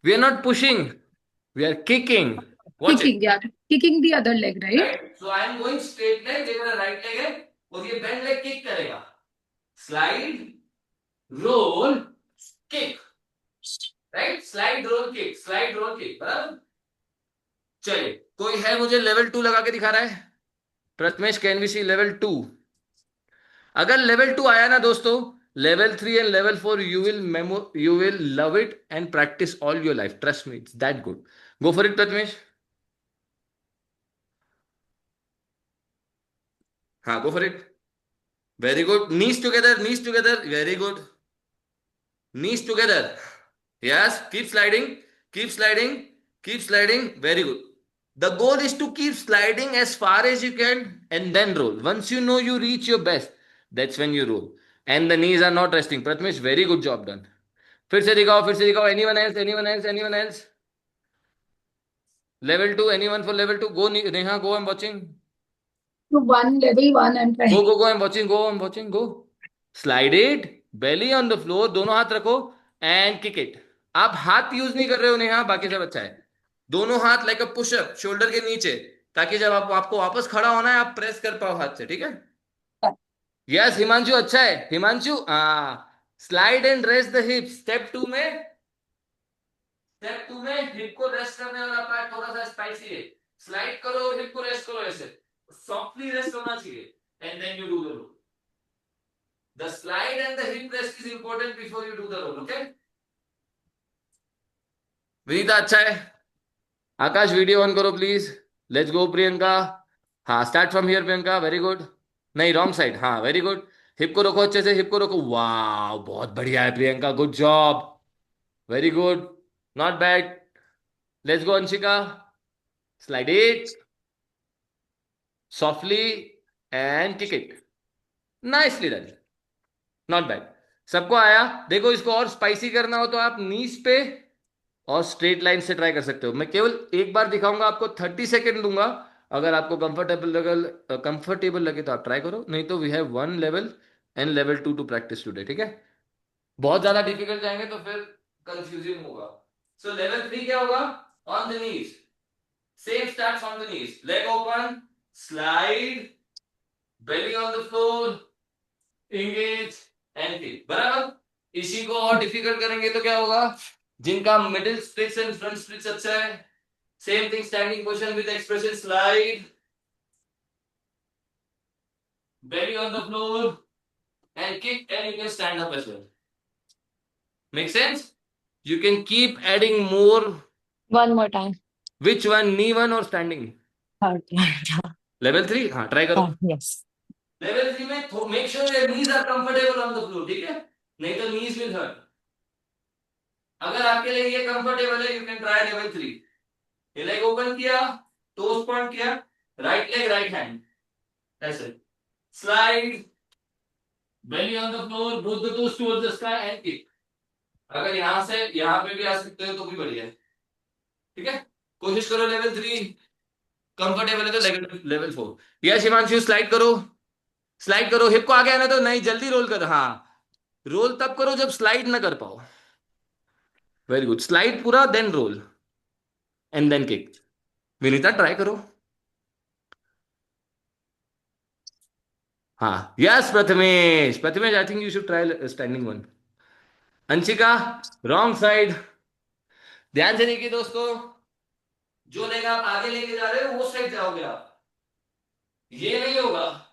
We are not pushing, we are kicking. Watch kicking, it. yeah, kicking the other leg, right? Right? So I am going straight leg, ये मेरा right leg है, और ये bend leg kick करेगा. Slide, roll, kick. Right? Slide, roll, kick. Slide, roll, kick. बराबर? चलिए, कोई है मुझे लेवल 2 लगा के दिखा रहा है? Prathamesh, can we see level 2? अगर लेवल 2 आया ना दोस्तों, level 3 and level 4 you will love it and practice all your life, trust me, it's that good. Go for it pratmesh. Ha, go for it. Very good. Knees together, very good. Knees together. Yes, keep sliding, keep sliding, keep sliding, very good. The goal is to keep sliding as far as you can and then roll. Once you know you reach your best, that's when you roll, and the knees are not resting. Pratmesh, very good job done. फिर से दिखाओ, फिर से दिखाओ. Anyone else? Anyone else? Anyone else? Level 2, anyone for level 2? Go, Neha, go, I'm watching. So level 1, I'm trying. Go, I'm watching, go, I'm watching, go. Slide it, belly on the floor, दोनों हाथ रखो and kick it. आप हाथ यूज नहीं कर रहे हो नेहा, बाकी सब अच्छा है. दोनों हाथ लाइक अ पुशअप, शोल्डर के नीचे, ताकि जब आपको वापस खड़ा होना है, आप प्रेस कर पाओ हाथ से, ठीक है? यस हिमांशु, अच्छा है Himanshu. Slide and rest the hip. Step two में हिप को रेस्ट करने वाला पार्ट थोड़ा सा स्पाइसी है. स्लाइड करो और हिप को रेस्ट करो, ऐसे सॉफ्टली रेस्ट होना चाहिए, and then you do the roll. The slide and the hip rest is important before you do the roll. Okay Vinita, अच्छा है. आकाश, वीडियो ऑन करो प्लीज. Let's go Priyanka. हाँ, start from here Priyanka. Very good. नहीं, रॉन्ग साइड. हाँ, वेरी गुड. हिप को रखो अच्छे से, हिप को रखो. वाह, बहुत बढ़िया है Priyanka, good job, very good, not bad. Let's go Anshika. Slide it softly and kick it. Nicely done. Not bad. सबको आया? देखो, इसको और स्पाइसी करना हो तो आप नीज पे और स्ट्रेट लाइन से ट्राई कर सकते हो. मैं केवल एक बार दिखाऊंगा आपको, 30 सेकेंड दूंगा. अगर आपको कंफर्टेबल लगे तो आप ट्राई करो, नहीं तो we have 1 level and level 2 to practice today. ठीक है? बहुत ज्यादा डिफिकल्ट जाएंगे तो फिर कंफ्यूजिंग होगा. सो लेवल 3 क्या होगा? On the knees. Same starts on the knees. Leg open, slide, belly on the floor, engage and kick. बराबर? इसी को और डिफिकल्ट करेंगे तो क्या होगा? जिनका middle splits and front splits अच्छा है, same thing, standing position with expression, slide, belly on the floor and kick, and you can stand up as well. Make sense? You can keep adding more. One more time. Which one? Knee one or standing? Third. Level 3? हाँ, try करो. Yes. Level 3 में make sure your knees are comfortable on the floor, ठीक है? नहीं तो knees will hurt. अगर आपके लिए ये comfortable है, you can try level 3. ये leg open किया, toes point किया, right leg, right hand. That's it. Slide, belly on the floor, both the toes towards the sky and kick. अगर यहाँ से यहाँ पे भी आ सकते हो तो भी बढ़िया है. ठीक है? कोशिश करो level 3. कंफर्टेबल है तो लेवल 4. यस हिमांशु, स्लाइड करो, हिप को आगे आने दो. नहीं, जल्दी रोल कर. हाँ, रोल तब करो जब स्लाइड ना कर पाओ. Very good. स्लाइड पूरा, then roll and then kick. Vinita try करो. हाँ, yes Prathamesh, I think you should try standing one. Anshika, wrong side. ध्यान से देखिए दोस्तों, जो लेग आप आगे लेके जा रहे हो वो साइड जाओगे आप, ये नहीं होगा.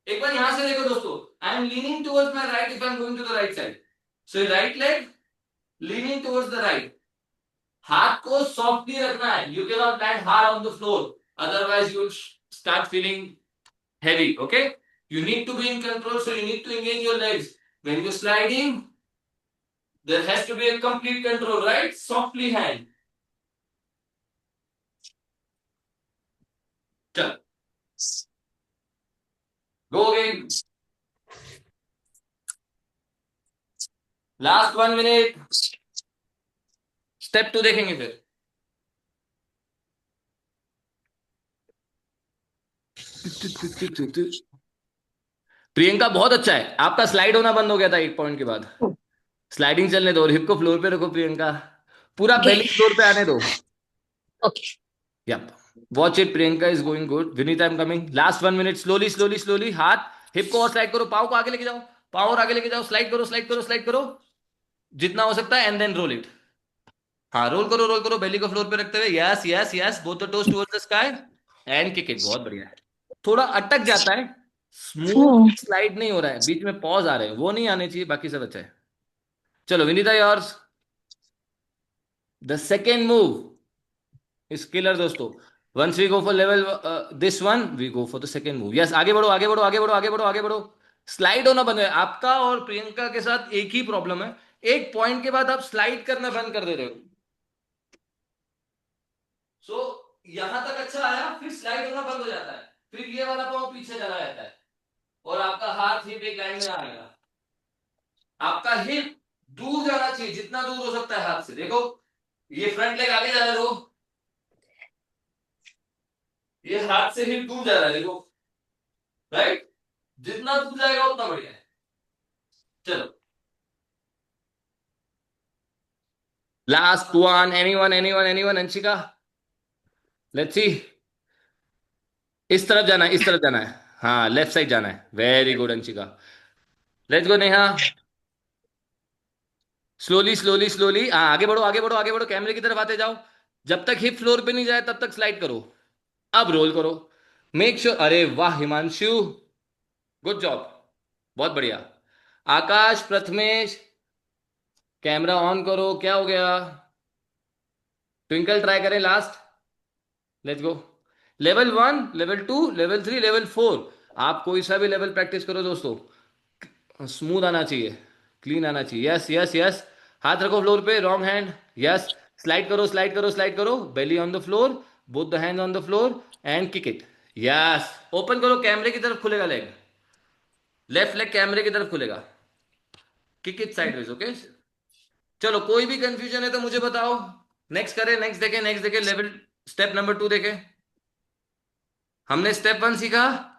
एक बार यहां से देखो दोस्तों. I am leaning towards my right if I am going to the right side. So right leg leaning towards the right. हाथ को सॉफ्टली रखना है. You can not land hard on the floor, otherwise you will start feeling heavy. Okay, you need to be in control, so you need to engage your legs when you're sliding. There has to be a complete control, right? Softly hand. Chal. Go again. Last 1 minute. Step 2 देखेंगे फिर. प्रियंका बहुत अच्छा है. आपका स्लाइड होना बंद हो गया था 8 पॉइंट के बाद. स्लाइडिंग चलने दो और हिप को फ्लोर पे रखो प्रियंका. पूरा बेली फ्लोर पे आने दो. Okay. Yep. Watch it. Priyanka is going good. Vinita, I'm coming. Last 1 minute. Slowly. हाथ हिप को और स्लाइड करो. पाव को आगे लेके जाओ. पाव और आगे लेके जाओ. स्लाइड करो जितना हो सकता है एंड देन रोल इट. हाँ, रोल करो बेली को फ्लोर पे रखते हुए. Yes. Both the toes towards the sky and kick it. बहुत बढ़िया है. थोड़ा अटक जाता है, स्मूथ स्लाइड नहीं हो रहा है, बीच में पॉज आ रहे हैं, वो नहीं आने चाहिए. बाकी सब अच्छा है. चलो Vinita, yours. The second move is killer दोस्तों. Once we go for level this one, we go for the second move. Yes, आगे बढ़ो. स्लाइड होना बंद है. आपका और प्रियंका के साथ एक ही प्रॉब्लम है. एक पॉइंट के बाद आप स्लाइड करना बंद कर दे रहे हो. सो यहां तक अच्छा आया, फिर स्लाइड होना बंद हो जाता है, फिर ये वाला पाँव पीछे चला जाता है और आपका हाथ हिप एक लाइन में आएगा. आपका हिप दूर जाना चाहिए, जितना दूर हो सकता है हाथ से. देखो, ये फ्रंट लेग आगे जाने दो. ये हाथ से हिप दूर जा रहा है, देखो. राइट, जितना दूर जाएगा उतना बढ़िया है. चलो, last one. Anyone. Anshika, let's see. इस तरफ जाना है. हाँ, लेफ्ट साइड जाना है. Very good Anshika. Let's go Neha. Slowly. हाँ, आगे बढ़ो. कैमरे की तरफ आते जाओ. जब तक हिप फ्लोर पे नहीं जाए तब तक स्लाइड करो. अब रोल करो. Make sure. अरे वाह हिमांशु, गुड जॉब, बहुत बढ़िया. आकाश, प्रथमेश, कैमरा ऑन करो. क्या हो गया? ट्विंकल ट्राई करें last. Let's go. Level 1, level 2, level 3, level 4. आप कोई सा भी लेवल प्रैक्टिस करो दोस्तों, स्मूथ आना चाहिए, क्लीन आना चाहिए. यस. हाथ रखो फ्लोर पे, रॉन्ग हैंड. यस, स्लाइड करो. Belly on the floor, both the hand on the floor and kick it. Yes, open करो. कैमरे की तरफ खुलेगा लेग. लेफ्ट लेग कैमरे की तरफ खुलेगा. Kick it sideways. ओके, चलो. कोई भी कंफ्यूजन है तो मुझे बताओ. नेक्स्ट देखें. लेवल स्टेप नंबर 2 देखें. हमने स्टेप 1 सीखा,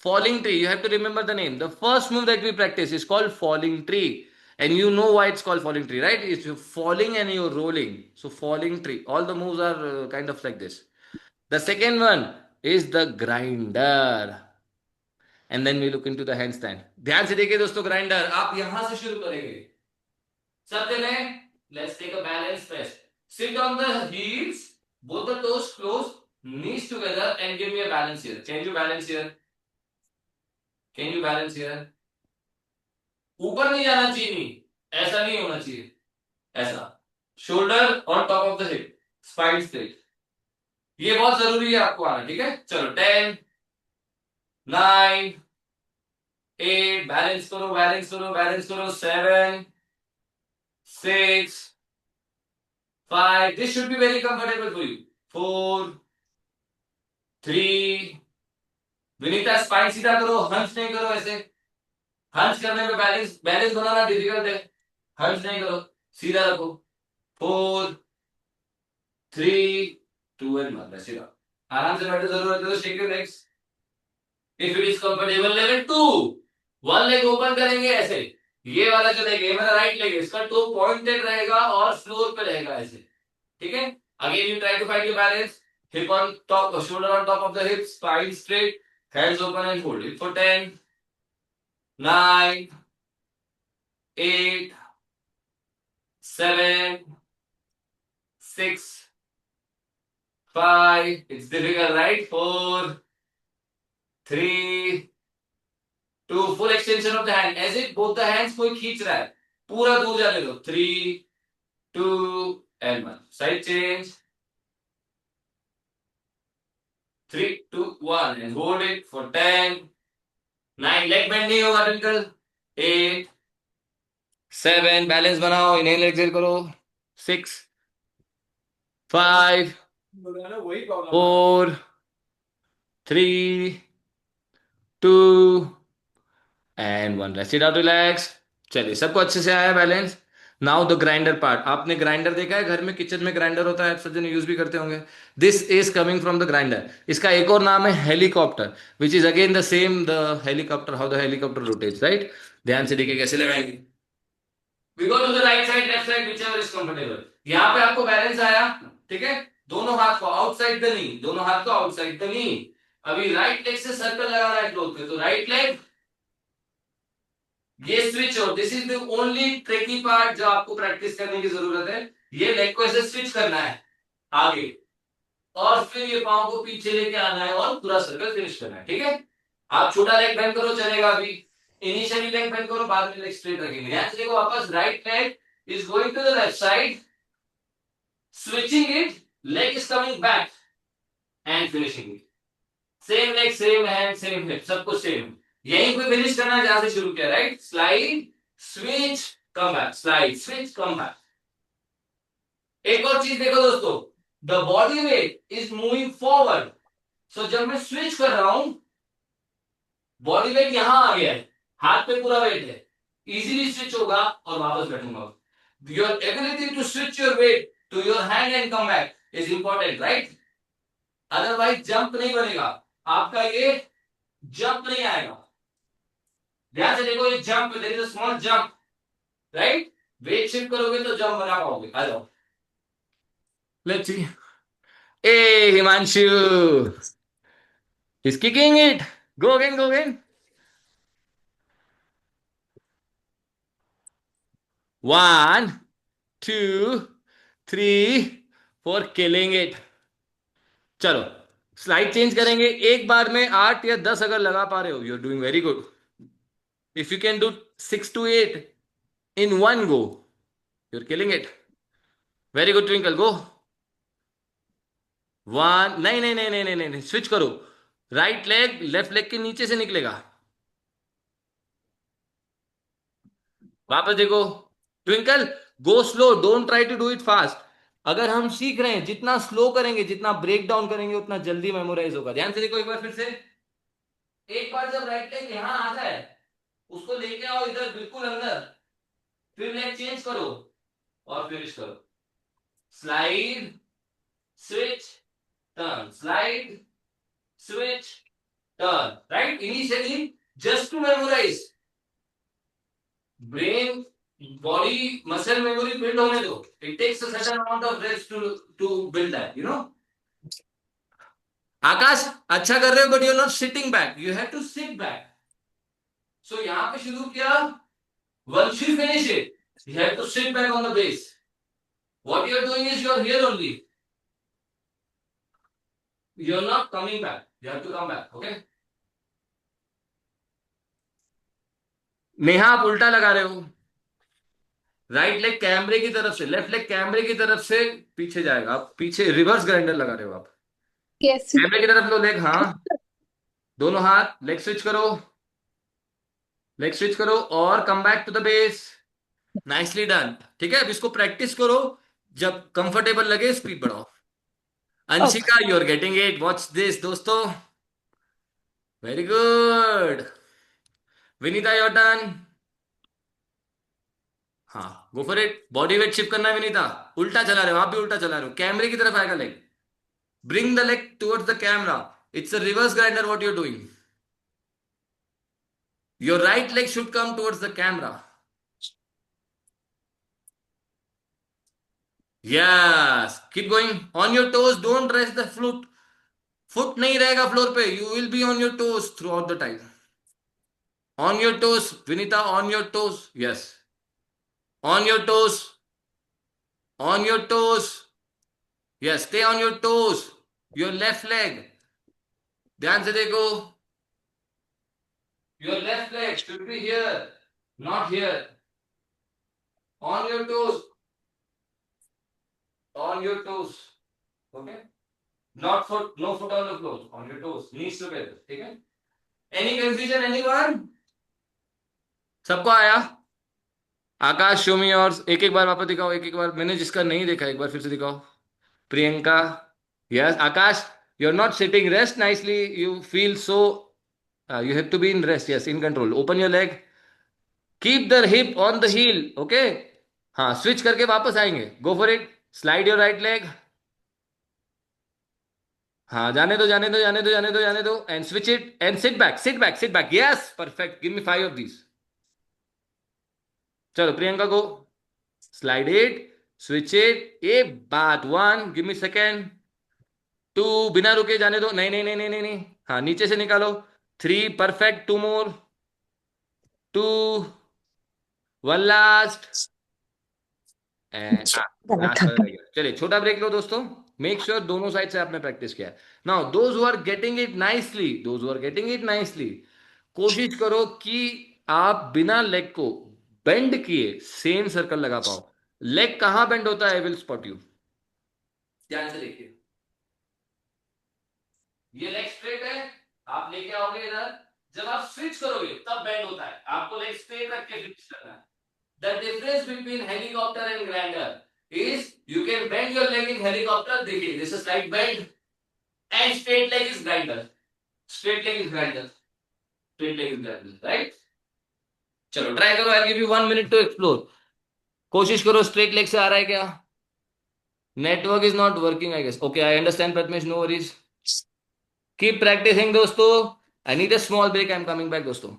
falling tree. You have to remember the name. The first move that we practice is called falling tree, and you know why it's called falling tree, right? It's falling and you're rolling. So falling tree. All the moves are kind of like this. The second one is the grinder, and then we look into the handstand. ध्यान से देखिए दोस्तों, grinder आप यहां से शुरू करेंगे. सब जने, let's take a balance press. Sit on the heels, both the toes close, knees together, and give me a balance here. Can you balance here? ऊपर नहीं जाना चाहिए. ऐसा नहीं होना चाहिए, ऐसा। Shoulder on top of the hip, spine straight. ये बहुत जरूरी है आपको आना, ठीक है। चलो 10, 9, 8, बैलेंस करो बैलेंस करो बैलेंस करो, 7, 6, 5, this should be very comfortable for you, 4, 3, Vinita spine सीधा करो, हंस नहीं करो ऐसे। हंस करने में बैलेंस बैलेंस बनाना डिफिकल्ट है, हंस नहीं करो, सीधा रखो। 4, 3, 2 एंड 1, सीधा। आराम से बैठो, जरूरत है तो shake your legs if it is comfortable. Level 2, one leg open करेंगे ऐसे, ये वाला जो लेग है मेरा राइट लेग है, इसका टो पॉइंटेड रहेगा और फ्लोर पे रहेगा ऐसे, ठीक है। Again you try to find your balance, hip on top, shoulder on top of the hip, spine straight, hands open and hold it for 10, 9, 8, 7, 6, 5, it's difficult, right? 4, 3, 2, full extension of the hand, as if both the hands कोई खींच रहा है, पूरा दूर जाने दो। 3, 2 and 1, side change, 3, 2, 1 and hold it for 10, 9, leg bend नहीं होगा ट्विंकल, 8, 7, बैलेंस बनाओ, इनहेल एक्सहेल करो, 6, 5, 4, 3, 2 and 1, rest it out, relax. चलिए, सबको अच्छे से आया balance. Now the grinder part. आपने ग्राइंडर देखा है घर में, किचन में ग्राइंडर होता है, सब जन यूज भी करते होंगे। This is coming from the grinder. इसका एक और नाम है helicopter, which is again the same, the helicopter, how the helicopter rotates, right. ध्यान से देखिए कैसे लगाएंगे। We go to the right side, left side, whichever is comfortable. यहाँ पे आपको बैलेंस आया, ठीक है। दोनों हाथ को आउटसाइड द नी, दोनों हाथ को आउटसाइड द नी। अभी राइट लेग से सर्कल लगाना है क्लोथ पे, तो राइट लेग ये स्विच हो, this is the only tricky part जो आपको प्रैक्टिस करने की जरूरत है। ये लेग को ऐसे स्विच करना है आगे, और फिर ये पांव को पीछे लेके आना है और पूरा सर्कल फिनिश करना है, ठीक है। आप छोटा लेग बेंड करो, चलेगा। अभी इनिशियली लेग बेंड करो, बाद में लेग स्ट्रेट रखेंगे। ध्यान से देखो, वापस right leg is going to the left side, switching it, leg is coming back and finishing it. Same leg, same hand, same hip, सब कुछ सेम। यहीं पे फिनिश करना है जहां से शुरू किया, right. Slide, switch, come back, slide, switch, come back. एक और चीज देखो दोस्तों, the body weight is moving forward. So जब मैं स्विच कर रहा हूं, बॉडी वेट यहां आ गया है, हाथ पे पूरा वेट है, इजीली स्विच होगा और वापस बैठूंगा। Your ability to switch your weight to your hand and come back is important, right. Otherwise jump नहीं बनेगा आपका, ये जंप नहीं आएगा। ध्यान से देखो, ये jump, there is a small jump, right. Weight shift करोगे तो जंप बना पाओगे। आ जाओ, लेट्स सी। ए Himanshu is kicking it, go again, go again. 1, 2, 3, 4, killing it. चलो, स्लाइड चेंज करेंगे। एक बार में 8 या 10 अगर लगा पा रहे हो, you are doing very good. If you can do 6 to 8 in one go, you're killing it. Very good, Twinkle, go. 1, नहीं नहीं नहीं नहीं नहीं नहीं, स्विच करो। राइट लेग लेफ्ट लेग के नीचे से निकलेगा। वापस देखो, Twinkle, go slow, don't try to do it fast. अगर हम सीख रहे हैं, जितना स्लो करेंगे, जितना ब्रेक डाउन करेंगे, उतना जल्दी मेमोराइज होगा। ध्यान से देखो एक बार फिर से। एक बार जब राइट लेग यहां आ जाए, उसको लेके आओ इधर बिल्कुल अंदर, फिर लेग चेंज करो और फिनिश करो। Slide, switch, turn, slide, switch, turn, right? Initially, just to memorize, brain, body, muscle memory build होने दो. It takes a certain amount of rest to build that, you know. आकाश, अच्छा कर रहे हो, but you're not sitting back. You have to sit back. So यहाँ पे शुरू किया. Once you finish it, you have to sit back on the base. What you're doing is you're here only. You're not coming back. You have to come back, okay? Neha, आप उल्टा लगा रहे हो। राइट लेग कैमरे की तरफ से, लेफ्ट लेग कैमरे की तरफ से पीछे जाएगा। आप पीछे रिवर्स ग्राइंडर लगा रहे हो आप। कैसे? कैमरे की तरफ लो लेग, हाँ, दोनों हाथ, लेग स्विच करो, लेग स्विच करो और come back to the base. Nicely done. ठीक है, अब इसको प्रैक्टिस करो, जब कंफर्टेबल लगे स्पीड बढ़ाओ। Okay. Anshika, you are getting it, watch this दोस्तों, very good. Vinita, your turn. हाँ, go for it. Body weight shift करना है विनीता। उल्टा चला रहे हो, आप भी उल्टा चला रहे हो, कैमरे की तरफ आएगा leg. Bring the leg towards the camera. It's a reverse grinder what you are doing. Your right leg should come towards the camera. Yes, keep going. On your toes, don't rest the foot. Foot नहीं रहेगा फ्लोर पे. You will be on your toes throughout the time. On your toes, Vinita, on your toes. Yes. On your toes. On your toes. Yes, stay on your toes. Your left leg. ध्यान से देखो. Your left leg should be here, not here. On your toes. On your toes. Okay? Not foot, no foot on the floor. On your toes. Knees together. ठीक है? Any confusion, anyone? सबको आया? आकाश, शो मी, और एक एक बार वापस दिखाओ, एक एक बार, मैंने जिसका नहीं देखा एक बार फिर से दिखाओ। Priyanka, yes. Akash, you are not sitting, rest nicely, you feel so, you have to be in rest, yes, in control. Open your leg, keep the hip on the heel, okay. हाँ, स्विच करके वापस आएंगे, go for it. Slide your right leg, हाँ, जाने दो, जाने दो, जाने दो, जाने दो, जाने दो, and switch it and sit back, sit back, sit back, yes, perfect, give me 5 of these. चलो प्रियंका को, स्लाइड इट, स्विच इट, ए बात, 1, गिव मी सेकेंड, 2, बिना रुके जाने दो, नहीं नहीं नहीं नहीं नहीं नहीं, हाँ, नीचे से निकालो, 3, perfect, 2 more, 2, 1 last, and last वाला रह गया। चलिए छोटा ब्रेक लो दोस्तों, मेक श्योर दोनों साइड से आपने प्रैक्टिस किया। Now those who are getting it nicely, those who are getting it nicely, कोशिश करो कि आप बिना लेग को बेंड किए सेम सर्कल लगा पाओ। लेग कहां बेंड होता है, आई विल स्पॉट यू, ध्यान से देखिए। ये लेग स्ट्रेट है, आप लेके आओगे इधर, जब आप स्विच करोगे तब बेंड होता है, आपको लेग स्ट्रेट रख के स्विच करना है। The difference between helicopter and grinder is you can bend your leg in helicopter. देखिए, this is slight bend, and straight leg is grinder. Straight leg is grinder. Straight leg is grinder, right? चलो ट्राई करो, I'll give you 1 minute to explore. कोशिश करो, स्ट्रेट लेग से आ रहा है क्या? Network is not working I guess, okay, I understand Prathamesh, no worries, keep practising दोस्तों। I need a small break, I am coming back दोस्तों।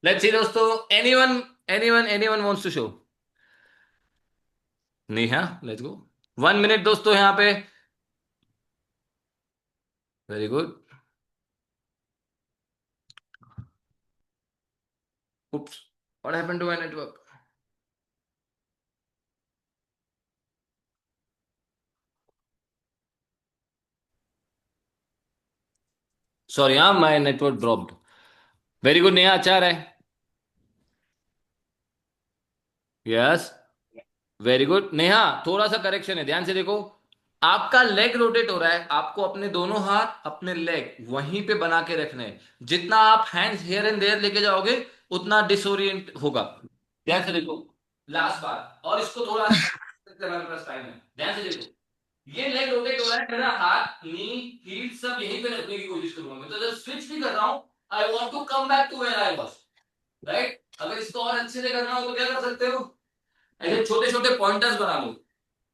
लेट्स सी दोस्तों, anyone wants to show? Neha, let's go, 1 minute दोस्तों यहाँ पे, very good. Oops, what happened to my network? Sorry, हाँ, my network dropped. Very good, Neha, अच्छा रहा है। यस, वेरी गुड नेहा, थोड़ा सा करेक्शन है, ध्यान से देखो। आपका लेग रोटेट हो रहा है, आपको अपने दोनों हाथ अपने लेग वहीं पे बना के रखने हैं। जितना आप हैंड्स हियर एंड देयर लेके जाओगे उतना डिसोरिएंट होगा। ध्यान से देखो, लास्ट बार, और इसको थोड़ा हमारे पास टाइम है, ध्यान से देखो। ये लेग रोटेट हो रहा है, मेरा हाथ नी हील सब यहीं पे रखने की कोशिश करूंगा मैं। तो जब स्विच भी कर रहा हूं, I want to come back to where I was, right. अगर इसको और अच्छे से करना हो तो क्या कर सकते हो, ऐसे छोटे छोटे पॉइंटर्स बना लो।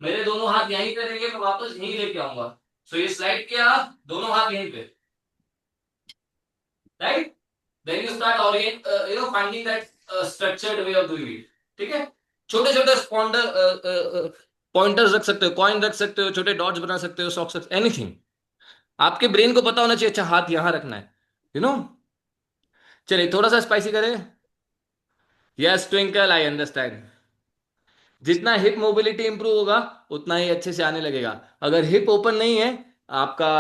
मेरे दोनों हाथ यहीं पे रहेंगे, मैं वापस यहीं लेके आऊंगा। सो ये स्लाइड किया, दोनों हाथ यहीं पे, right. Then you start orient, finding that structured way of doing it. ठीक है, छोटे छोटे पॉइंटर्स रख सकते हो, कॉइन रख सकते हो, छोटे डॉट्स बना सकते हो, सॉक्स, एनीथिंग। आपके ब्रेन को पता होना चाहिए, अच्छा हाथ यहां रखना है, यू नो। चलिए थोड़ा सा स्पाइसी करें। Yes twinkle, I understand. जितना हिप मोबिलिटी इंप्रूव होगा उतना ही अच्छे से आने लगेगा। अगर हिप ओपन नहीं है, आपका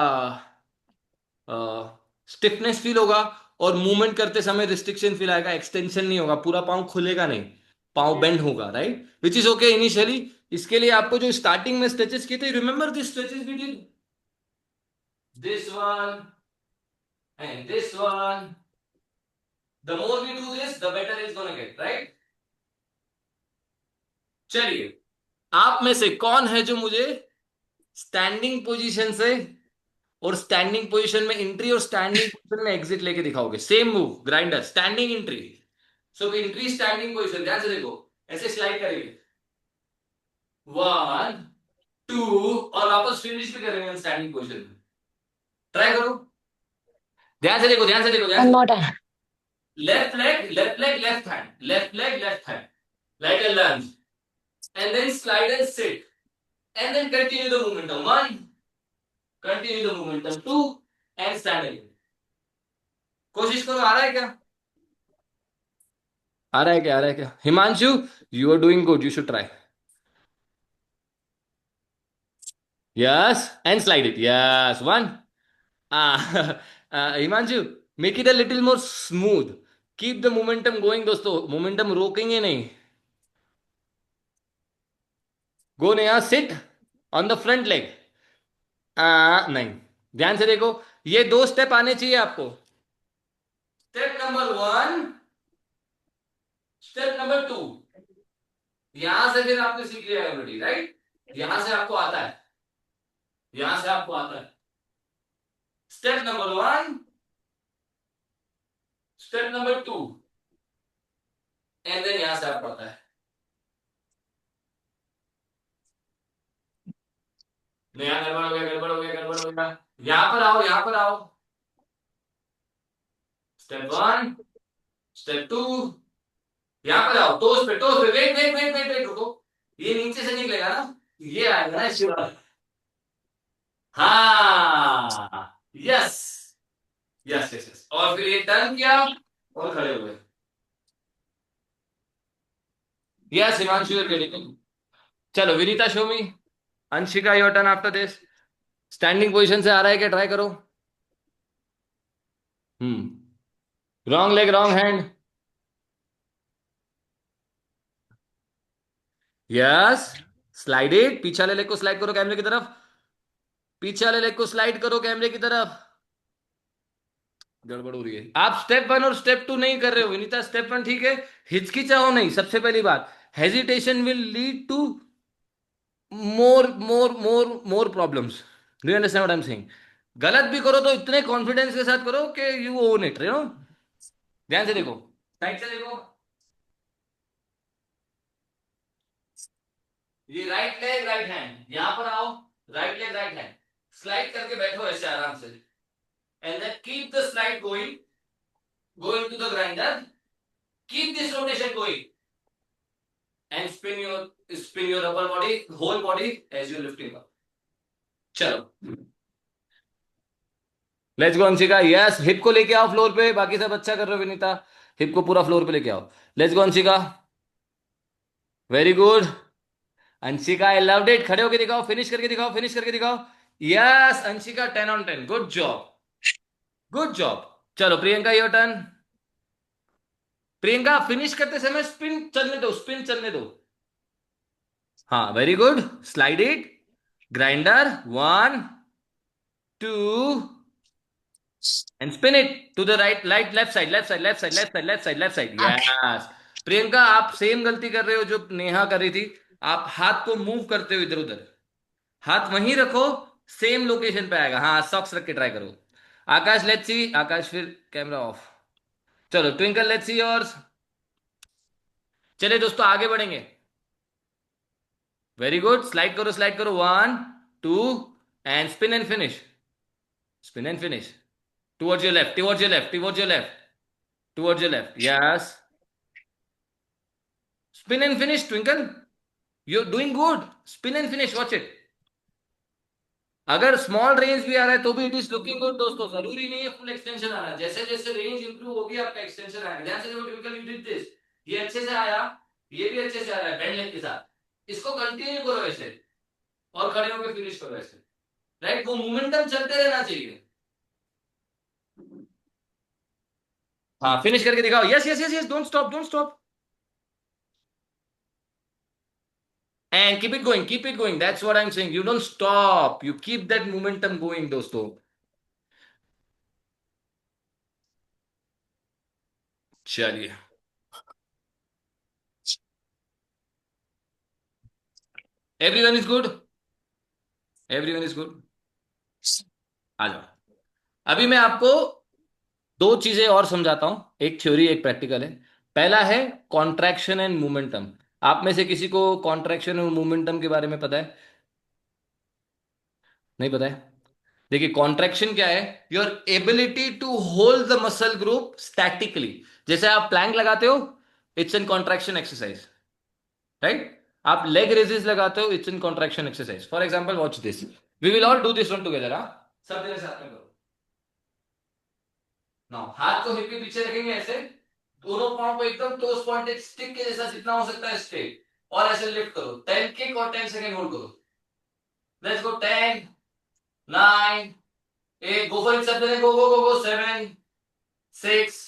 स्टिफनेस फील होगा, और मूवमेंट करते समय रिस्ट्रिक्शन फील आएगा, एक्सटेंशन नहीं होगा, पूरा पाँव खुलेगा नहीं, पाँव बेंड होगा, right, which is okay initially. इसके लिए आपको जो स्टार्टिंग में स्ट्रेचेस किए थे, remember this stretches we did, this one and this one, the more we do this the better is gonna get, right. चलिए, आप में से कौन है जो मुझे स्टैंडिंग पोजीशन से और स्टैंडिंग पोजीशन में एंट्री और स्टैंडिंग पोजीशन में एग्जिट लेके दिखाओगे, same move, grinder, standing entry. So entry standing position, ध्यान से देखो, ऐसे स्लाइड करेंगे, 1 2, और वापस फिनिश भी करेंगे स्टैंडिंग पोजीशन में। ट्राई करो, ध्यान से देखो, ध्यान से देखो, ध्यान One से। more time. Left leg, left leg, left hand, left leg, left hand, like a lunge, and then slide and sit, and then continue the momentum 1, continue the momentum 2, and stand again. कोशिश करो, आ रहा है क्या, आ रहा है क्या, आ रहा है क्या? Himanshu, you are doing good, you should try. Yes, and slide it, yes, 1। Himanshu, make it a little more smooth, keep the momentum going दोस्तों, मोमेंटम रोकेंगे नहीं। गो नया, sit on the front leg, नहीं, ध्यान से देखो, ये 2 स्टेप आने चाहिए आपको। स्टेप नंबर 1, स्टेप नंबर 2, यहां से फिर आपने सीख लिया ऑलरेडी, राइट। यहां से आपको आता है, यहां से आपको आता है। Step number 1, step number 2, and then यहां से आपको आता है। नया, गड़बड़ हो गया, गड़बड़ हो गया, गड़बड़ हो गया। यहां पर आओ, यहां पर आओ। स्टेप 1, स्टेप 2, यहां पर आओ, टोस पे, टोस पे, wait wait wait wait wait, रुको, ये नीचे से निकलेगा ना, ये आएगा ना शिवा। हाँ, यस यस यस यस, और फिर ये टर्न किया और खड़े हुए। Yes Himanshu, you getting. चलो Vinita, show me. Anshika, your turn after this. Standing position से आ रहा है क्या, ट्राई करो। Wrong leg, wrong hand. Yes, slide it, पीछे वाले लेग को स्लाइड करो कैमरे की तरफ, पीछे वाले लेग को स्लाइड करो कैमरे की तरफ। गड़बड़ हो रही है, आप स्टेप 1 और स्टेप 2 नहीं कर रहे हो विनीता। स्टेप 1 ठीक है, हिचकिचाओ नहीं, सबसे पहली बात, hesitation will lead to more problems. Do you understand what I am saying? गलत भी करो तो इतने कॉन्फिडेंस के साथ करो कि you own it, you know. ध्यान से देखो, साइड से देखो, ये राइट लेग, राइट हैंड, यहां पर आओ, right leg, right hand, slide करके बैठो ऐसे आराम से, and then keep the slide going, going to the grinder, keep this rotation going, and spin your upper body, whole body as you lifting up. चलो, let's go Anshika. Yes, hip को लेके आओ फ्लोर पे, बाकी सब अच्छा कर रहे हो विनीता, हिप को पूरा फ्लोर पे लेके आओ। Let's go Anshika, very good Anshika, I loved it. खड़े होके दिखाओ, फिनिश करके दिखाओ, फिनिश करके दिखाओ। Yes Anshika, 10 on 10, good job, good job. चलो Priyanka, your turn. Priyanka, finish करते समय स्पिन चलने दो, स्पिन चलने दो। हाँ very good, slide it, Grinder, 1, 2, and spin it to the right, left side, left side, left side, left side, left side, left side. Yes. Priyanka, आप सेम गलती कर रहे हो जो नेहा कर रही थी. आप हाथ को मूव करते हो इधर उधर. हाथ वहीं रखो, सेम लोकेशन पे आएगा. हाँ, सॉक्स रख के ट्राई करो. आकाश, लेट्स सी. आकाश, फिर कैमरा ऑफ. चलो ट्विंकल, लेट्स सी योर्स. चलिए दोस्तों, आगे बढ़ेंगे. Very good. स्लाइड करो, स्लाइड करो. 1, 2, and spin and finish. Spin and finish. Towards your left, towards your left, towards your left, towards your left. Yes. Spin and finish, Twinkle. You're doing good. Spin and finish. Watch it. अगर स्मॉल रेंज भी आ रहा है तो भी इट इज लुकिंग गुड दोस्तों. जरूरी नहीं है फुल एक्सटेंशन आना. जैसे जैसे रेंज इंप्रूव होगी आपका एक्सटेंशन आएगा. ध्यान से देखो, ट्विंकल, यू डिड दिस. ये अच्छे से आया, ये भी अच्छे से आ रहा है बेंड लेग के साथ. इसको कंटिन्यू करो ऐसे और खड़े होकर फिनिश करो ऐसे. राइट, वो मोमेंटम चलते रहना चाहिए. हाँ, फिनिश करके दिखाओ. Yes yes yes yes. Don't stop, don't stop. And keep it going, keep it going. That's what I'm saying. You don't stop. You keep that momentum going, दोस्तों. चलिए. Everyone is good? Everyone is good? आ जाओ. अभी मैं आपको दो चीजें और समझाता हूं. एक थ्योरी, एक प्रैक्टिकल है. पहला है कॉन्ट्रैक्शन एंड मोमेंटम. आप में से किसी को कॉन्ट्रैक्शन और मोमेंटम के बारे में पता है? नहीं पता है? देखिए, कॉन्ट्रैक्शन क्या है? Your ability to hold the muscle group statically. जैसे आप प्लैंक लगाते हो, it's an contraction exercise. Right? आप लेग रेजेस लगाते हो, it's an contraction exercise. For example, watch this. We will all do this one together. सब मेरे साथ में करो. नाउ हाथ को हिप के पीछे रखेंगे ऐसे. दोनों पांव को एकदम टोस पॉइंटेड स्टिक के जैसा जितना हो सकता है स्ट्रेट, और ऐसे लिफ्ट करो. 10 किक और 10 सेकंड होल्ड करो. Let's go. 10, 9, 8. Go for it. सब जने go go go go. 7, 6,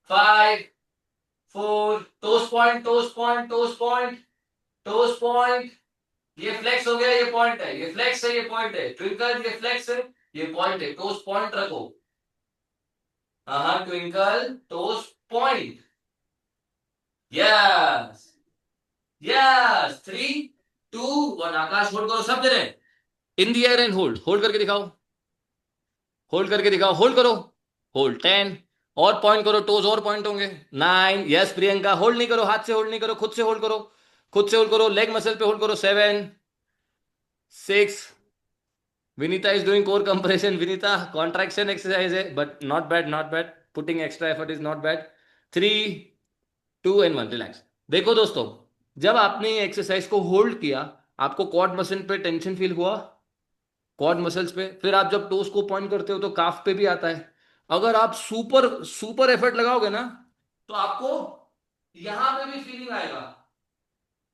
5, 4. Toes point, toes point, toes point, toes point. ये फ्लेक्स हो गया, ये पॉइंट है. ये फ्लेक्स है, ये पॉइंट है. ट्विंकल, ये फ्लेक्स है, ये पॉइंट है. टोस पॉइंट रखो. हाँ, Twinkle, toes point. Yes yes. 3, 2, 1. Akash, hold करो सब जने. In the air and hold. Hold करके दिखाओ. होल्ड करके दिखाओ. होल्ड करो. होल्ड. 10 और पॉइंट करो. टोज और पॉइंट होंगे. 9. यस प्रियंका, होल्ड नहीं करो. हाथ से होल्ड नहीं करो, खुद से होल्ड करो. खुद से होल्ड करो. लेग मसल पे होल्ड करो. 7, 6. Vinita is doing core compression. Vinita, contraction exercise है, but not bad, not bad. Putting extra effort is not bad. 3, 2 and 1. Relax. देखो दोस्तों, जब आपने ये एक्सरसाइज को होल्ड किया, आपको क्वाड मसल पे टेंशन फील हुआ? क्वाड मसल्स पे. फिर आप जब टोस को पॉइंट करते हो तो काफ पे भी आता है. अगर आप सुपर सुपर एफर्ट लगाओगे ना, तो आपको यहां पे भी फीलिंग आएगा,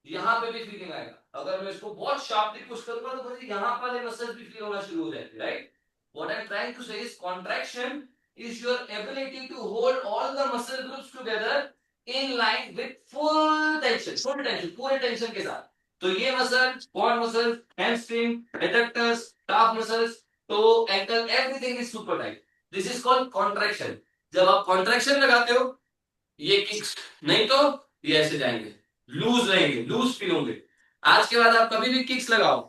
यहां पे भी फीलिंग आएगा. अगर मैं इसको बहुत शार्पली पुश करूंगा तो मुझे यहां वाले मसल्स भी फील होना शुरू हो जाएंगे. Right? What I am trying to say is contraction is your ability to hold all the muscle groups together in line with full tension. Full tension, पूरे टेंशन के साथ. तो ये muscle, quad muscle, hamstring, adductors, calf muscles, toe, ankle, everything is super tight. This is called contraction. जब आप contraction लगाते हो, ये kicks, नहीं तो ये ऐसे जाएंगे, लूज रहेंगे, लूज फील होंगे. आज के बाद आप कभी भी किक्स लगाओ,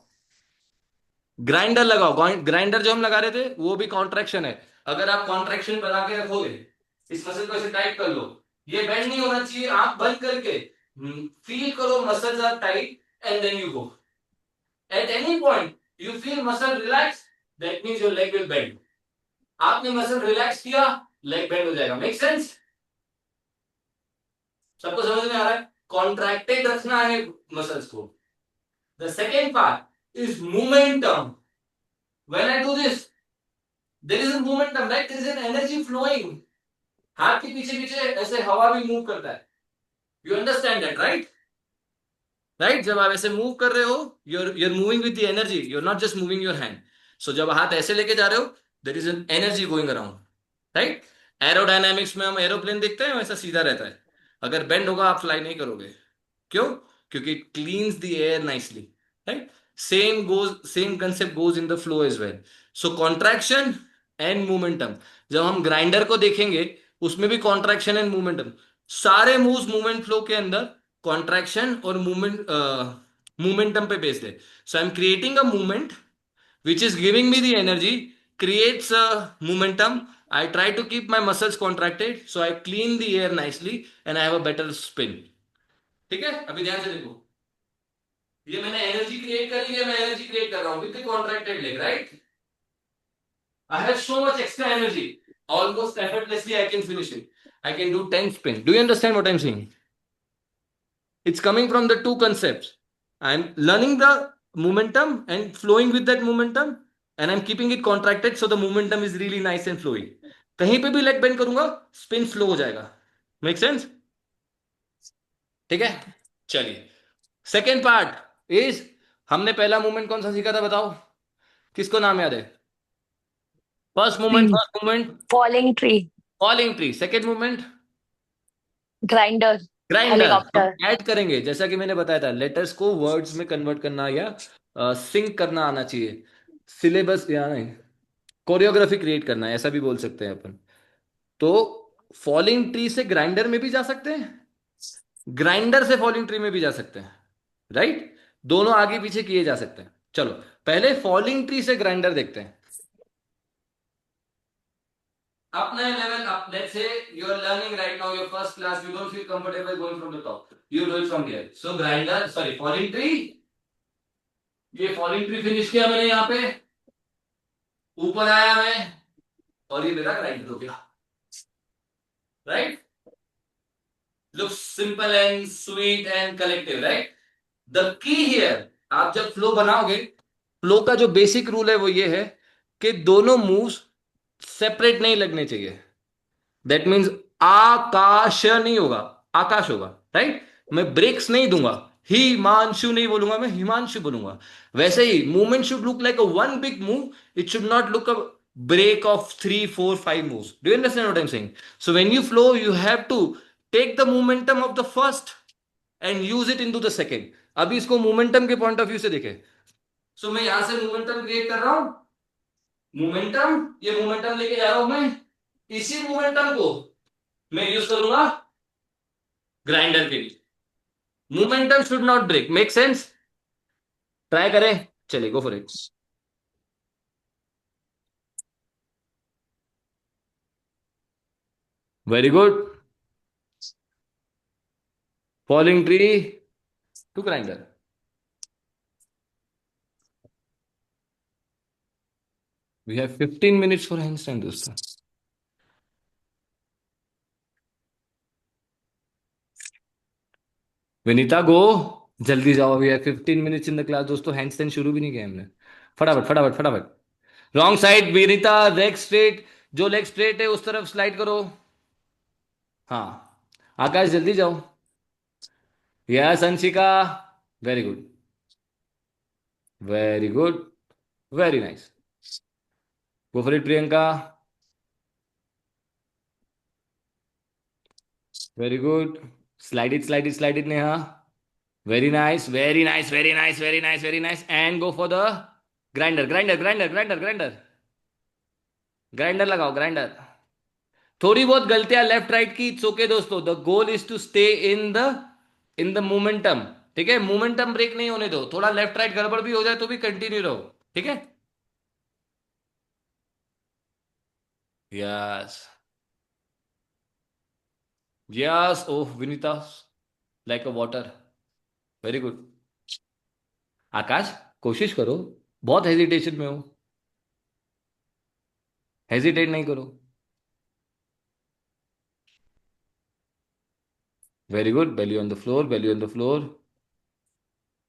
ग्राइंडर लगाओ. ग्राइंडर जो हम लगा रहे थे वो भी कॉन्ट्रैक्शन है. अगर आप कॉन्ट्रैक्शन बना के रखोगे, इस मसल को ऐसे टाइट कर लो, ये बेंड नहीं होना चाहिए. आंख बंद करके फील करो muscles are tight and then you go. At any point you feel muscle relax, that means your leg will bend. आपने मसल रिलैक्स किया, लेग बेंड हो जाएगा. Make sense? सबको समझ में आ रहा है? कॉन्ट्रैक्टेड रखना है मसल्स को. The second part is momentum. When I do this, there is a momentum, right? There is an energy flowing. हाथ के पीछे पीछे ऐसे हवा भी मूव करता है. You understand that, right? Right? जब आप ऐसे मूव कर रहे हो, you're moving with the energy, you're not just moving your hand. So जब हाथ ऐसे लेके जा रहे हो, there is an energy going around. Right? Aerodynamics में हम एरोप्लेन देखते हैं, वैसा सीधा रहता है. अगर बेंड होगा आप फ्लाई नहीं करोगे. क्यों? क्योंकि it cleans the air nicely. Right? same concept goes in the flow as well. So contraction and momentum. जब हम ग्राइंडर को देखेंगे उसमें भी कॉन्ट्रैक्शन एंड मोमेंटम, सारे मूव्स मूवमेंट फ्लो के अंदर कॉन्ट्रैक्शन और मूवमेंट मोमेंटम पे बेस्ड है. So I am creating a movement which is giving me the energy, creates a momentum. I try to keep my muscles contracted, so I clean the air nicely and I have a better spin. ठीक है, अभी ध्यान से देखो, ये मैंने एनर्जी क्रिएट कर ली है, मैं एनर्जी क्रिएट कर रहा हूं with contracted leg, right? I have so much extra energy, almost effortlessly I can finish it. I can do 10 spin. Do you understand what I'm saying? It's coming from the two concepts. I'm learning the momentum and flowing with that momentum, and I'm keeping it contracted so the momentum is really nice and flowing. कहीं पे भी लेग बेंड करूंगा, स्पिन फ्लो हो जाएगा. Make sense? ठीक है, चलिए. सेकेंड पार्ट इज, हमने पहला मूवमेंट कौन सा सीखा था बताओ, किसको नाम याद है? First movement Falling tree. Falling tree. Second movement Grinder. Grinder. Helicopter. Add करेंगे, जैसा कि मैंने बताया था, लेटर्स को वर्ड्स में कन्वर्ट करना या सिंक करना आना चाहिए. सिलेबस या नहीं, कोरियोग्राफी क्रिएट करना है, ऐसा भी बोल सकते हैं अपन. तो फॉलिंग ट्री से ग्राइंडर में भी जा सकते हैं, ग्राइंडर से फॉलिंग ट्री में भी जा सकते हैं, राइट? दोनों आगे पीछे किए जा सकते हैं. चलो पहले फॉलिंग ट्री से ग्राइंडर देखते हैं. अपना level up. Let's say you are learning right now your first class, you don't feel comfortable going from the top, you do it from here. So grinder, sorry falling tree, ये फॉलिंग ट्री फिनिश किया मैंने, यहां पे ऊपर आया मैं, और ये मेरा ग्राइंडर हो गया, right? Looks simple and sweet and collective, right? The key here, आप जब फ्लो बनाओगे, फ्लो का जो बेसिक रूल है वो ये है कि दोनों मूव्स सेपरेट नहीं लगने चाहिए. दैट मीन्स आकाश नहीं होगा, आकाश होगा, राइट? मैं ब्रेक्स नहीं दूंगा, हिमांशु नहीं बोलूंगा, मैं हिमांशु बोलूंगा. वैसे ही movement should look like a one big move, it should not look a break of 3 4 5 moves. Do you understand what I'm saying? So when you flow, you have to take the momentum of the first and use it into the second. अभी इसको मोमेंटम के पॉइंट ऑफ व्यू से देखें. सो मैं यहां से मोमेंटम क्रिएट कर रहा हूं, मोमेंटम, ये मोमेंटम लेके जा रहा हूं मैं, इसी मोमेंटम को मैं यूज करूंगा ग्राइंडर के लिए. Momentum should not break. Make sense? Try करें, चलिए go for it. Very good. Falling tree to grinder. We have 15 minutes for handstand दोस्तों. विनीता गो, जल्दी जाओ. We have 15 minutes in the class दोस्तों. हैंडस्टैंड शुरू भी नहीं किया हमने. फटाफट फटाफट फटाफट. Wrong side Vinita, leg straight. जो लेग स्ट्रेट है उस तरफ स्लाइड करो. हाँ आकाश जल्दी जाओ. Yes Anshika, very good, very good, very nice. Go for it Priyanka, very good. Slide it Neha, very nice very nice very nice very nice very nice. And go for the grinder grinder grinder grinder grinder grinder लगाओ ग्राइंडर. थोड़ी बहुत गलतियां लेफ्ट राइट की, इट्स ओके दोस्तों. The goal is to stay in the momentum. ठीक है, मोमेंटम ब्रेक नहीं होने दो. थोड़ा लेफ्ट राइट गड़बड़ भी हो जाए तो भी कंटिन्यू रहो. ठीक है, yes yes. Oh Vinita, like a water, very good. Akash कोशिश करो, बहुत हेजिटेशन में हो, हेजिटेट नहीं करो. Very good. Belly on the floor, belly on the floor.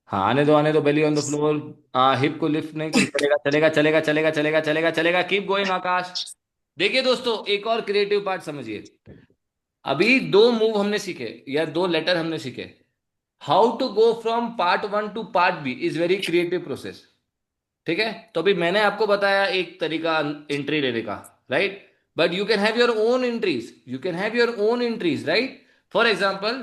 हाँ आने दो belly on the floor. Hip को लिफ्ट नहीं करो. चलेगा चलेगा चलेगा चलेगा चलेगा चलेगा चलेगा. Keep going Akash. देखिए दोस्तों, एक और क्रिएटिव पार्ट समझिए. अभी दो मूव हमने सीखे या दो लेटर हमने सीखे. How to go from part 1 to part B is very creative process. ठीक है, तो अभी मैंने आपको बताया एक तरीका एंट्री लेने का, right? But you can have your own entries, you can have your own entries, right? For example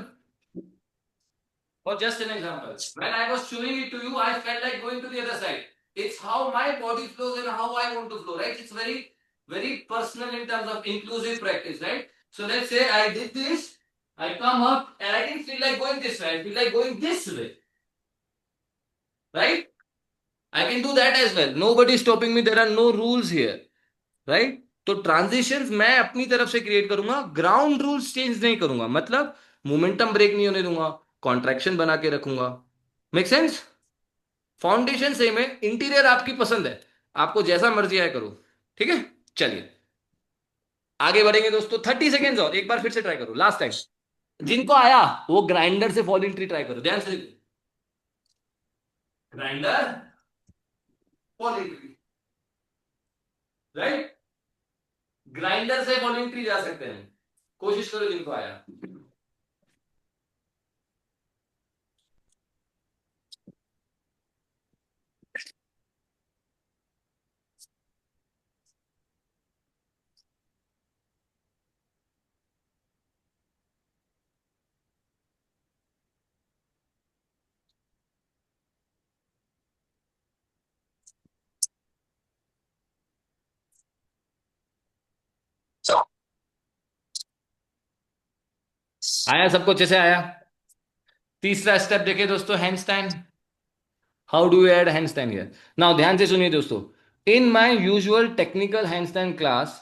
For just an example, when I was showing it to you, I felt like going to the other side. It's how my body flows and how I want to flow, right? It's very, very personal in terms of inclusive practice, right? So let's say I did this, I come up and I didn't feel like going this way, I feel like going this way, right? I can do that as well. Nobody is stopping me. There are no rules here, right? तो ट्रांजिशंस मैं अपनी तरफ से क्रिएट करूंगा, ग्राउंड रूल्स चेंज नहीं करूंगा, मतलब मोमेंटम ब्रेक नहीं होने दूंगा, कॉन्ट्रैक्शन बना के रखूंगा. Make sense? फाउंडेशन सेम है, इंटीरियर आपकी पसंद है, आपको जैसा मर्जी आए करो. ठीक है, चलिए आगे बढ़ेंगे दोस्तों. 30 सेकेंड्स और एक बार फिर से ट्राई करो, लास्ट टाइम. जिनको आया वो ग्राइंडर से फॉलिंग ट्री ट्राई करो, ध्यान से. Grinder falling tree, right? Grinder से फॉलिंग ट्री जा सकते हैं, कोशिश करो जिनको आया. आया सबको अच्छे से आया? तीसरा स्टेप देखिए दोस्तों, handstand. How do you add handstand here? Now ध्यान से सुनिए दोस्तों. In my usual technical handstand class,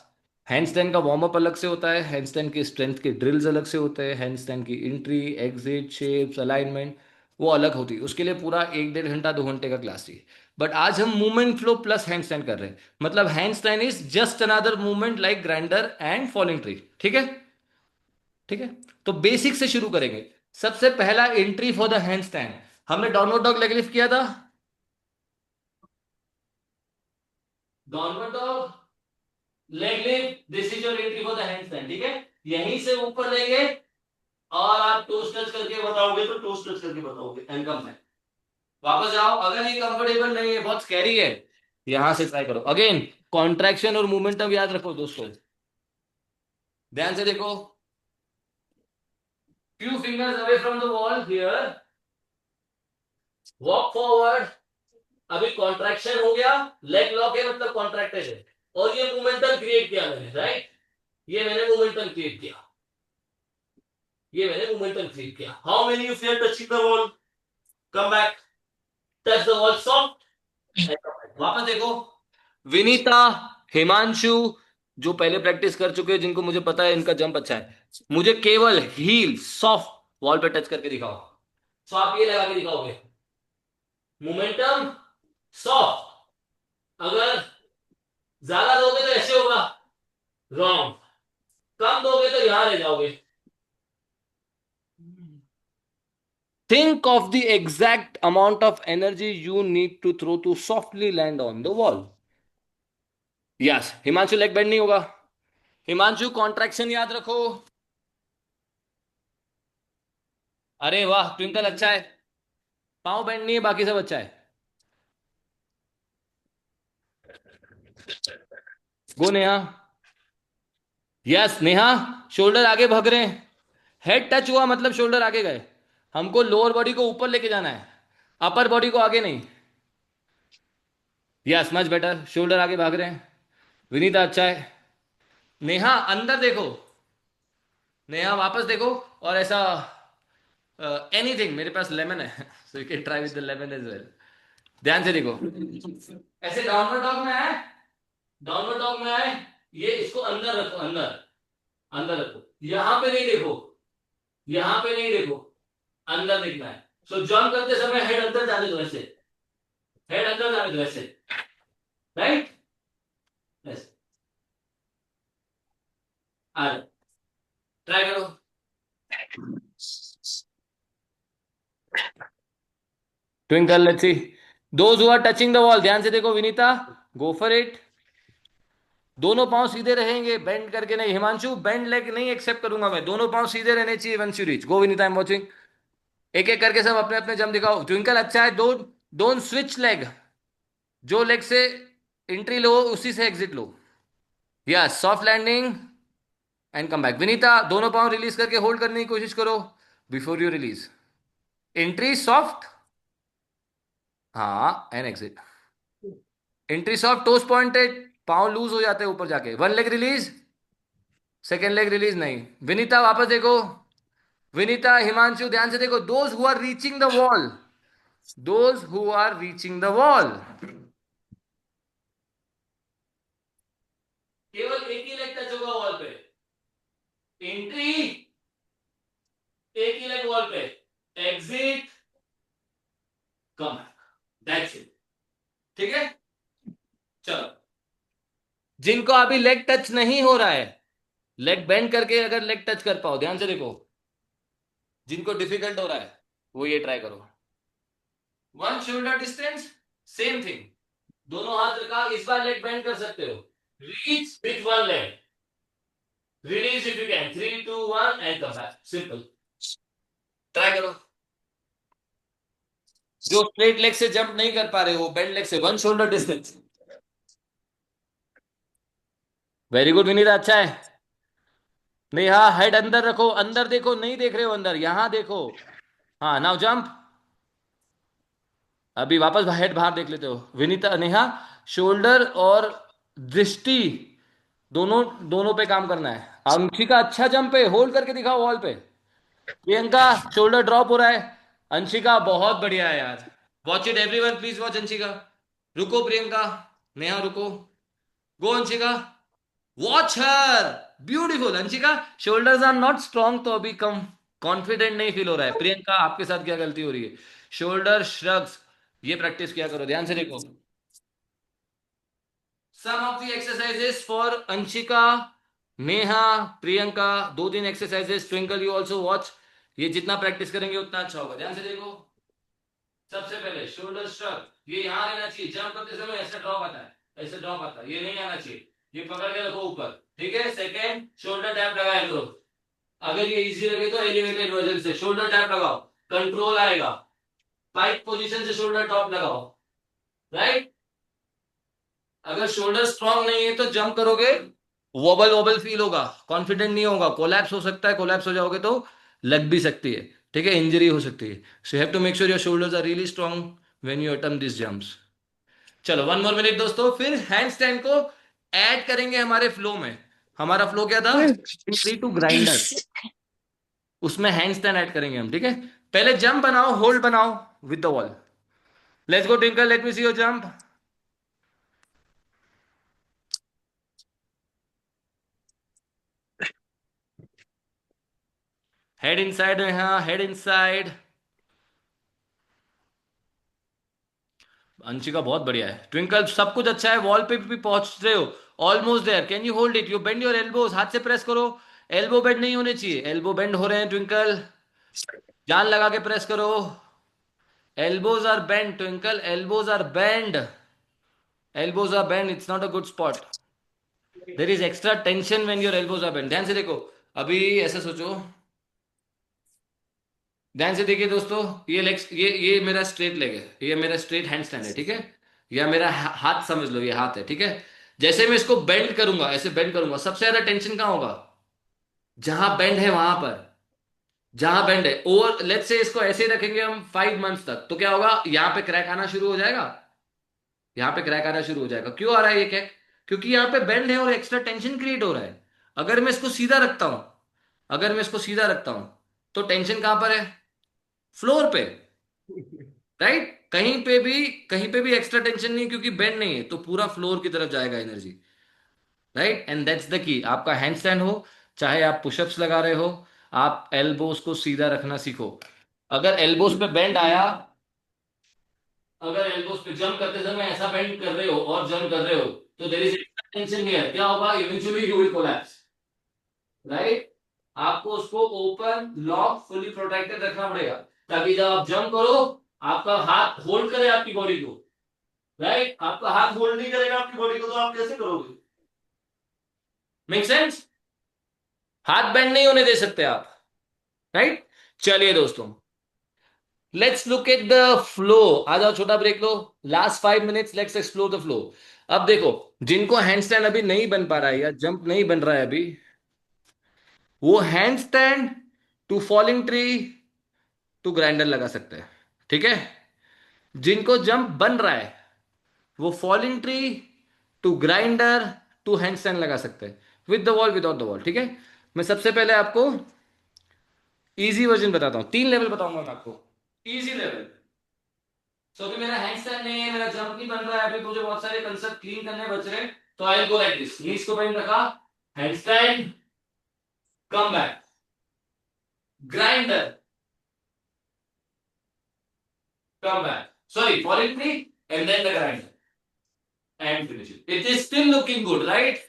handstand का वार्म अप अलग से होता है, हैंडस्टैंड की स्ट्रेंथ के ड्रिल्स अलग से होते हैं, हैंडस्टैंड की एंट्री, एग्जिट, शेप्स, अलाइनमेंट वो अलग होती है. उसके लिए पूरा 1-1.5 घंटा 2 घंटे का क्लास चाहिए. बट आज हम मूवमेंट फ्लो प्लस हैंडस्टैंड कर रहे हैं, मतलब handstand is just another movement like grinder and falling tree. ठीक है, ठीक है. तो बेसिक से शुरू करेंगे. सबसे पहला एंट्री फॉर द हैंडस्टैंड, हमने डाउनवर्ड डॉग लेग लिफ्ट किया था. Downward dog leg lift, this is your entry for the handstand. ठीक है, यहीं से ऊपर लेंगे और आप टोस्ट टच करके बताओगे तो टोस्ट टच करके बताओगे एंड कम बैक. वापस जाओ, अगर ये कंफर्टेबल नहीं है, बहुत स्कैरी है, यहां से ट्राई करो. अगेन कॉन्ट्रैक्शन और मोमेंटम याद रखो दोस्तों, ध्यान से देखो. few fingers away from the wall here, walk forward. अभी कॉन्ट्रैक्शन हो गया, लेग लॉक है मतलब कॉन्ट्रैक्टेड है, और ये मोमेंटम क्रिएट किया मैंने, राइट? ये मैंने मोमेंटम क्रिएट किया, ये मैंने मोमेंटम क्रिएट किया. How many you feel touching the wall? Come back, touch the wall soft. वापस देखो. विनीता, हिमांशु जो पहले प्रैक्टिस कर चुके हैं, जिनको मुझे पता है इनका जंप अच्छा है, मुझे केवल हील सॉफ्ट वॉल पे टच करके दिखाओ. सो आप ये लगा के दिखाओगे, मोमेंटम सॉफ्ट. अगर ज्यादा दोगे तो ऐसे होगा, रॉन्ग. कम दोगे तो यहां रह जाओगे. Think of the exact amount of energy you need to throw to softly land on the wall. Yes, Himanshu leg bend नहीं होगा. हिमांशु कॉन्ट्रैक्शन याद रखो. अरे वाह ट्विंकल, अच्छा है. पाँव बेंड नहीं है, बाकी सब अच्छा है. गो नेहा. यस नेहा, शोल्डर आगे भाग रहे हैं. हेड टच हुआ मतलब शोल्डर आगे गए. हमको लोअर बॉडी को ऊपर लेके जाना है, अपर बॉडी को आगे नहीं. यस मच बेटर, शोल्डर आगे भाग रहे हैं. विनीता अच्छा है. नेहा अंदर देखो, नेहा वापस देखो, और ऐसा एनीथिंग, मेरे पास लेमन है so you can try with the lemon as well. ध्यान से देखो, ऐसे डाउनवर्ड डॉग में आए, डाउनवर्ड डॉग में आए, ये इसको अंदर रखो, अंदर अंदर रखो. यहां पे नहीं देखो, यहां पे नहीं देखो, अंदर देखना है. सो जंप करते समय हेड अंदर जाने दो, ऐसे हेड अंदर जाने दो, ऐसे, राइट? ऐसे आ जाओ, ट्राई करो. Twinkle, let's see. Those who are touching the wall, ध्यान से देखो. Vinita go for it. दोनों पांव सीधे रहेंगे, बेंड करके नहीं. हिमांशु बेंड लेग नहीं एक्सेप्ट करूंगा मैं, दोनों पांव सीधे रहने चाहिए once you reach. Go Vinita, I am watching. एक एक करके सब अपने अपने जम दिखाओ. ट्विंकल अच्छा है. डोंट स्विच लेग, जो लेग से एंट्री लो उसी से एग्जिट लो. Yes soft landing and come back. Vinita दोनों पांव रिलीज करके होल्ड करने की कोशिश करो before you release. Entry soft, हाँ, and exit. Entry soft, toes pointed, पाँव लूज हो जाते हैं ऊपर जाके। One leg release, second leg release नहीं। विनीता वापस देखो, विनीता, हिमांशु ध्यान से देखो, those who are reaching the wall, those who are reaching the wall, केवल एक ही लेग टच होगा वॉल पे। एंट्री, एक ही लेग वॉल पे, एग्जिट, कम, दैट्स इट। ठीक है, चलो। जिनको अभी लेग टच नहीं हो रहा है, लेग बेंड करके अगर लेग टच कर पाओ, ध्यान से देखो, जिनको डिफिकल्ट हो रहा है वो ये ट्राई करो। One shoulder distance, same thing, दोनों हाथ रखा, इस बार लेग बेंड कर सकते हो। Reach with one leg, release if you can, 3 2 1 and come back, simple. Try करो। जो स्ट्रेट लेग से जंप नहीं कर पा रहे हो, बेंड लेग से, one shoulder distance. Very good Vinita, अच्छा है। नेहा, हेड अंदर रखो, अंदर देखो, नहीं देख रहे हो अंदर, यहां देखो। हाँ, नाउ जंप। अभी वापस हेड बाहर देख लेते हो। विनीता, नेहा, शोल्डर और दृष्टि दोनों दोनों पे काम करना है। अंशिका, अच्छा जंप है, होल्ड करके दिखाओ वॉल पे। प्रियंका, शोल्डर ड्रॉप हो रहा है। अंशिका, बहुत बढ़िया है यार, watch it everyone, please watch Anshika. रुको प्रियंका, नेहा रुको, go Anshika, watch her, beautiful. Anshika, shoulders are not strong, तो अभी कम कॉन्फिडेंट नहीं फील हो रहा है। प्रियंका, आपके साथ क्या गलती हो रही है? शोल्डर श्रग्स, ये प्रैक्टिस किया करो, ध्यान से देखो। Some of the exercises for Anshika, Neha, Priyanka, दो तीन exercises. Twinkle, you also watch, ये जितना प्रैक्टिस करेंगे उतना अच्छा होगा। ध्यान से देखो, सबसे पहले शोल्डर श्रग, ये यहां रहना चाहिए। जंप करते समय ऐसा ड्रॉप आता है, ऐसे ड्रॉप आता है, ये नहीं आना चाहिए, ये पकड़ के रखो ऊपर, ठीक है। सेकेंड, शोल्डर टैप लगाया करो, अगर ये इजी लगे तो एलिवेटेड वर्जन से शोल्डर टैप लगाओ, कंट्रोल आएगा। पाइप पोजीशन से शोल्डर टॉप लगाओ, राइट। अगर शोल्डर स्ट्रांग नहीं है तो जंप करोगे, वोबल वोबल फील होगा, कॉन्फिडेंट नहीं होगा, कोलैप्स हो सकता है, कोलैप्स हो जाओगे तो लग भी सकती है, ठीक है, इंजरी हो सकती है। So you have to make sure your shoulders are really strong when you attempt this jumps. चलो, वन मोर मिनट दोस्तों, फिर हैंड स्टैंड को ऐड करेंगे हमारे फ्लो में। हमारा फ्लो क्या था? फ्री टू ग्राइंडर, उसमें हैंड स्टैंड ऐड करेंगे हम, ठीक है। पहले जंप बनाओ, होल्ड बनाओ with the wall. Let's go twinkle, let me see your jump. Head inside, हाँ, हेड इनसाइड। अंशिका, बहुत बढ़िया है। ट्विंकल, सब कुछ अच्छा है, वॉल पे भी पहुंच रहे हो, almost there. Can you hold it? You bend your elbows, हाथ से प्रेस करो, एल्बो बेंड नहीं होने चाहिए, एल्बो बेंड हो रहे हैं ट्विंकल, जान लगा के प्रेस करो। Elbows are bend Twinkle, elbows are bend, elbows are bend, it's not a good spot, there is extra tension when your elbows are bend. ध्यान से देखो, अभी ऐसे सोचो, ध्यान से देखिए दोस्तों, ये लेग, ये मेरा स्ट्रेट लेग है, ये मेरा स्ट्रेट हैंड स्टैंड है, ठीक है। या मेरा हाथ समझ लो, ये हाथ है, ठीक है। जैसे मैं इसको बेंड करूंगा, ऐसे बेंड करूंगा, सबसे ज्यादा टेंशन कहाँ होगा? जहां बेंड है वहां पर, जहां बेंड है। और लेट्स से इसको ऐसे ही रखेंगे हम 5 मंथ्स तक, तो क्या होगा? यहाँ पे क्रैक आना शुरू हो जाएगा, यहाँ पे क्रैक आना शुरू हो जाएगा। क्यों आ रहा है ये क्रैक? क्योंकि यहाँ पे बेंड है और एक्स्ट्रा टेंशन क्रिएट हो रहा है। अगर मैं इसको सीधा रखता हूं, अगर मैं इसको सीधा रखता हूं, तो टेंशन कहां पर है? फ्लोर पे, राइट। कहीं पे भी एक्स्ट्रा टेंशन नहीं है, क्योंकि बेंड नहीं है, तो पूरा फ्लोर की तरफ जाएगा energy, right. And that's the key. आपका हैंड स्टैंड हो, चाहे आप पुशअप्स लगा रहे हो, आप एल्बोस को सीधा रखना सीखो। अगर एल्बोस पे बेंड आया, अगर एल्बोस पे जंप करते समय ऐसा बेंड कर रहे हो और जंप कर रहे हो, तो देयर इज टेंशन हियर, क्या होगा? Eventually you will collapse, right. आपको उसको ओपन, लॉक, फुली प्रोटेक्टेड रखना पड़ेगा, ताकि जब आप जंप करो, आपका हाथ होल्ड करे आपकी बॉडी को, राइट। आपका हाथ होल्ड नहीं करेगा आपकी बॉडी को, तो आप कैसे करोगे? Make sense? हाथ बेंड नहीं होने दे सकते आप, राइट। चलिए दोस्तों, let's look at the flow. आ जाओ, छोटा ब्रेक लो, last 5 minutes, let's explore the flow. अब देखो, जिनको हैंड स्टैंड अभी नहीं बन पा रहा है या जंप नहीं बन रहा है अभी, वो handstand to falling tree, to grinder लगा सकते हैं, ठीक है। जिनको जंप बन रहा है वो falling tree to grinder to handstand लगा सकते हैं, with the wall without the wall, ठीक है। मैं सबसे पहले आपको इजी वर्जन बताता हूं, 3 लेवल बताऊंगा मैं आपको, इजी लेवल। सो अभी मेरा हैंडस्टैंड नहीं है, मेरा जंप नहीं बन रहा है, अभी मुझे बहुत सारे कंसेप्ट क्लीन करने बच रहे हैं, तो आई गो लाइक दिस, नीज को पहन रखा, handstand, come back, grinder, come back. Sorry, falling tree and then the grinder and finish it. It is still looking good, right?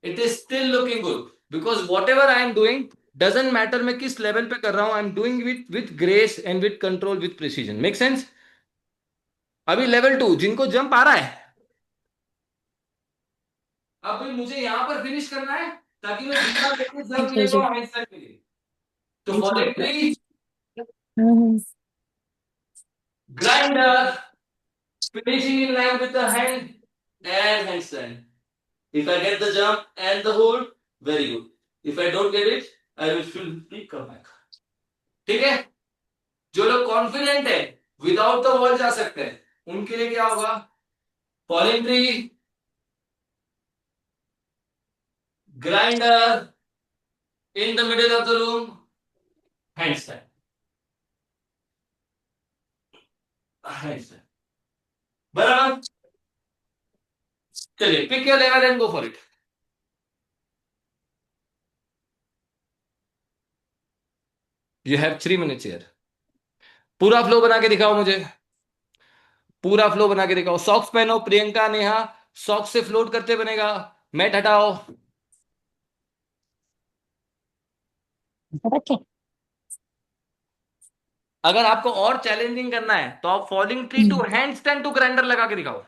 It is still looking good because whatever I am doing doesn't matter मैं किस लेवल पे कर रहा हूं, I am doing it with grace and with control with precision. Make sense? अभी लेवल 2 जिनको जंप आ रहा है, अब भी मुझे यहां पर फिनिश करना है ताकि मैं बिना जंप ले लो हैंडस्टैंड के लिए। तो falling tree, grinder, finishing in line with the hand and handstand. If I get the jump and the hold, very good. If I don't get it, I will simply come back. ठीक है, जो लोग कॉन्फिडेंट है विदाउट द वॉल जा सकते हैं उनके लिए क्या होगा, falling tree, grinder, in the middle of the room, handstand, handstand, बराबर। चलिए pick your level and go for it. You have 3 minutes here. पूरा फ्लो बना के दिखाओ मुझे, पूरा फ्लो बना के दिखाओ। सॉक्स पहनो प्रियंका, नेहा, सॉक्स से फ्लोट करते बनेगा। मैट हटाओ। Okay. अगर आपको और चैलेंजिंग करना है तो आप falling tree to handstand to grinder लगा के दिखाओ,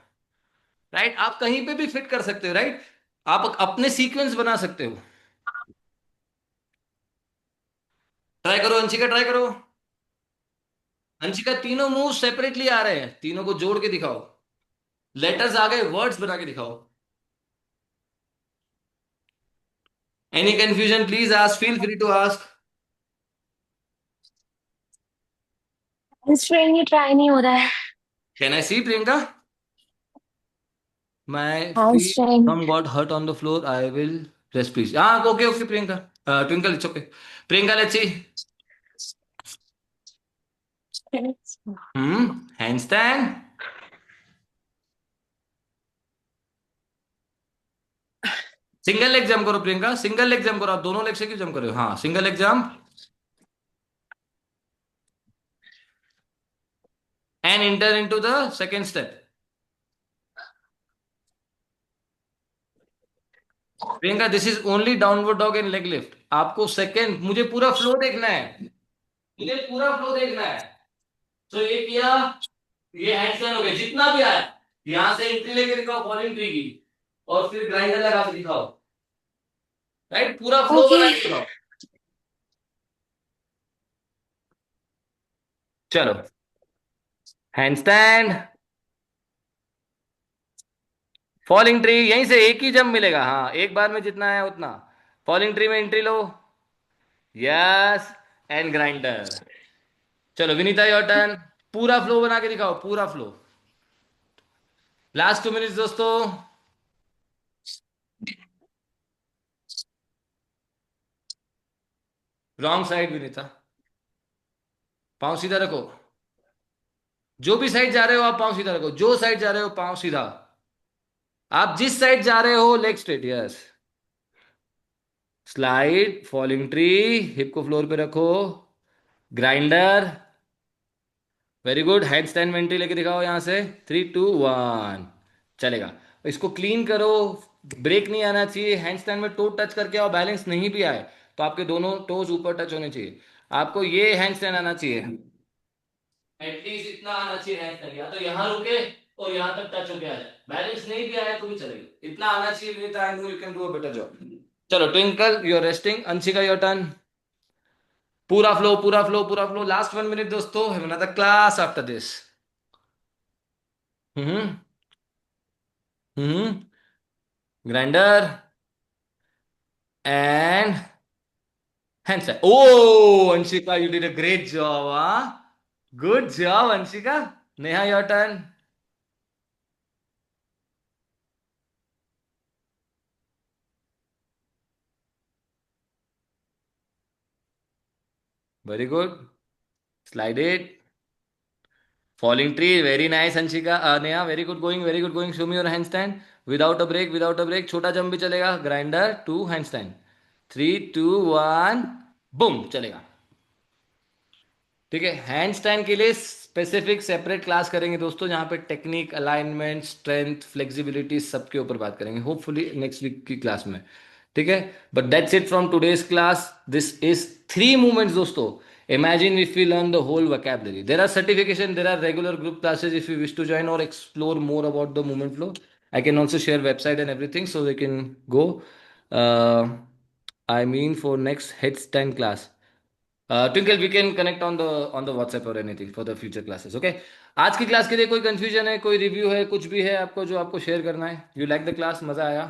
राइट। आप कहीं पे भी फिट कर सकते हो, राइट। आप अपने सीक्वेंस बना सकते हो। ट्राई करो अंशिका, ट्राई करो अंशिका। तीनों मूव सेपरेटली आ रहे हैं, तीनों को जोड़ के दिखाओ। लेटर्स आ गए, वर्ड्स बना के दिखाओ। Any confusion please ask, feel free to ask. ये ट्राई नहीं हो रहा है। Can I see Priyanka? My feet Hamstring. some got hurt on the floor. I will rest please. Ah, okay, okay, Priyanka. Twinkle, it's okay. Priyanka, let's see. Handstand. Single leg jump करो प्रियंका, सिंगल लेग जंप करो। आप दोनों लेग से क्यों जंप कर रहे हो? हाँ, single leg jump and enter into the second step. Priyanka, this is only downward dog and leg lift. आपको सेकेंड, मुझे पूरा फ्लो देखना है, मुझे पूरा फ्लो देखना है। तो ये किया, ये हैंडस्टैंड हो गया, जितना भी आया यहां से एंट्री लेके दिखाओ फॉलिंग ट्री की, और फिर ग्राइंडर लगा के दिखाओ, राइट। पूरा फ्लो बना के दिखाओ। चलो हैंडस्टैंड, फॉलिंग ट्री, यहीं से एक ही जंप मिलेगा। हाँ, एक बार में जितना है उतना। फॉलिंग ट्री में entry low, yes, and grinder. चलो विनीता, योर टर्न। पूरा फ्लो बना के दिखाओ, पूरा फ्लो। लास्ट 2 मिनट्स दोस्तों। रॉन्ग साइड विनीता, पांव सीधा रखो। जो भी साइड जा रहे हो आप पांव सीधा रखो, जो साइड जा रहे हो पांव सीधा। आप जिस साइड जा रहे हो leg straight, yes. Slide, falling tree, hip को फ्लोर पे रखो, grinder, very good. Hand stand में एंट्री लेके दिखाओ यहां से, 3 2 1, चलेगा। इसको क्लीन करो, ब्रेक नहीं आना चाहिए। हैंड स्टैंड में टो टच करके आओ, बैलेंस नहीं भी आए तो आपके दोनों टोज ऊपर टच होने चाहिए। आपको ये हैंड स्टैंड आना चाहिए, एटलीस्ट इतना आना चाहिए हैंड स्टैंड, या तो यहां रुके और यहां तक टच होके आ जाए। बैलेंस नहीं भी आया तो भी चलेगा, इतना आना चाहिए विनीता। I know you can do a better job. चलो Twinkle, you are resting. Anshika, your turn. पूरा फ्लो, पूरा फ्लो, पूरा फ्लो। लास्ट 1 minute दोस्तों, have another class after this. Hmm grinder and Handstand. Oh, Anshika, you did a great job, huh? Good job, Anshika. Neha, your turn. Very good. Slide it. Falling tree. Very nice, Anshika. Neha, very good going. Very good going. Show me your handstand. Without a break. Without a break. छोटा jump भी चलेगा. Grinder. 2 handstand. 3, 2, 1. Boom. चलेगा. ठीक है. हैंडस्टैंड के लिए स्पेसिफिक सेपरेट क्लास करेंगे दोस्तों, जहां पे टेक्निक, अलाइनमेंट, स्ट्रेंथ, फ्लेक्सिबिलिटी सबके ऊपर बात करेंगे, होपफुली नेक्स्ट वीक की क्लास में. ठीक है. But that's it from today's class. This is 3 movements दोस्तों. Imagine if we learn the whole vocabulary. There are certification, there are regular group classes if you wish to join or explore more about the movement flow. I can also share website and everything so they can go. Uh, I mean for next headstand class. Twinkle, we can connect on the WhatsApp or anything for the future classes. Okay. आज की क्लास के लिए कोई कंफ्यूजन है, कोई रिव्यू है, कुछ भी है आपको जो आपको शेयर करना है? You like the class? मजा आया?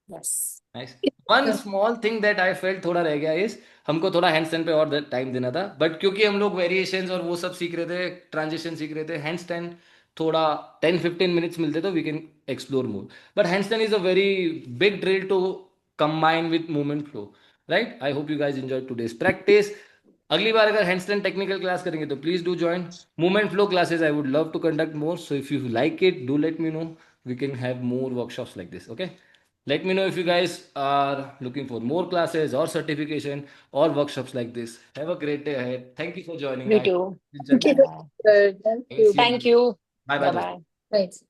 Yes. Nice. One small thing that I felt थोड़ा रह गया इज, हमको थोड़ा हैंडस्टैंड पे और टाइम देना था, बट क्योंकि हम लोग वेरिएशंस और वो सब सीख रहे थे, ट्रांजिशन सीख रहे थे, हैंडस्टैंड थोड़ा 10-15 मिनट्स मिलते तो we can explore more. But handstand is a very big drill to combine with movement flow, right? I hope you guys enjoy today's practice. अगली बार अगर हैंडस्टैंड टेक्निकल क्लास करेंगे तो please do join. Movement flow classes I would love to conduct more, so if you like it do let me know. We can have more workshops like this. Okay. Let me know if you guys are looking for more classes or certification or workshops like this. Have a great day ahead. Thank you for joining. Me I too. enjoyed Okay, it. good. Thank you. Thank you. Bye bye. Bye-bye. Right.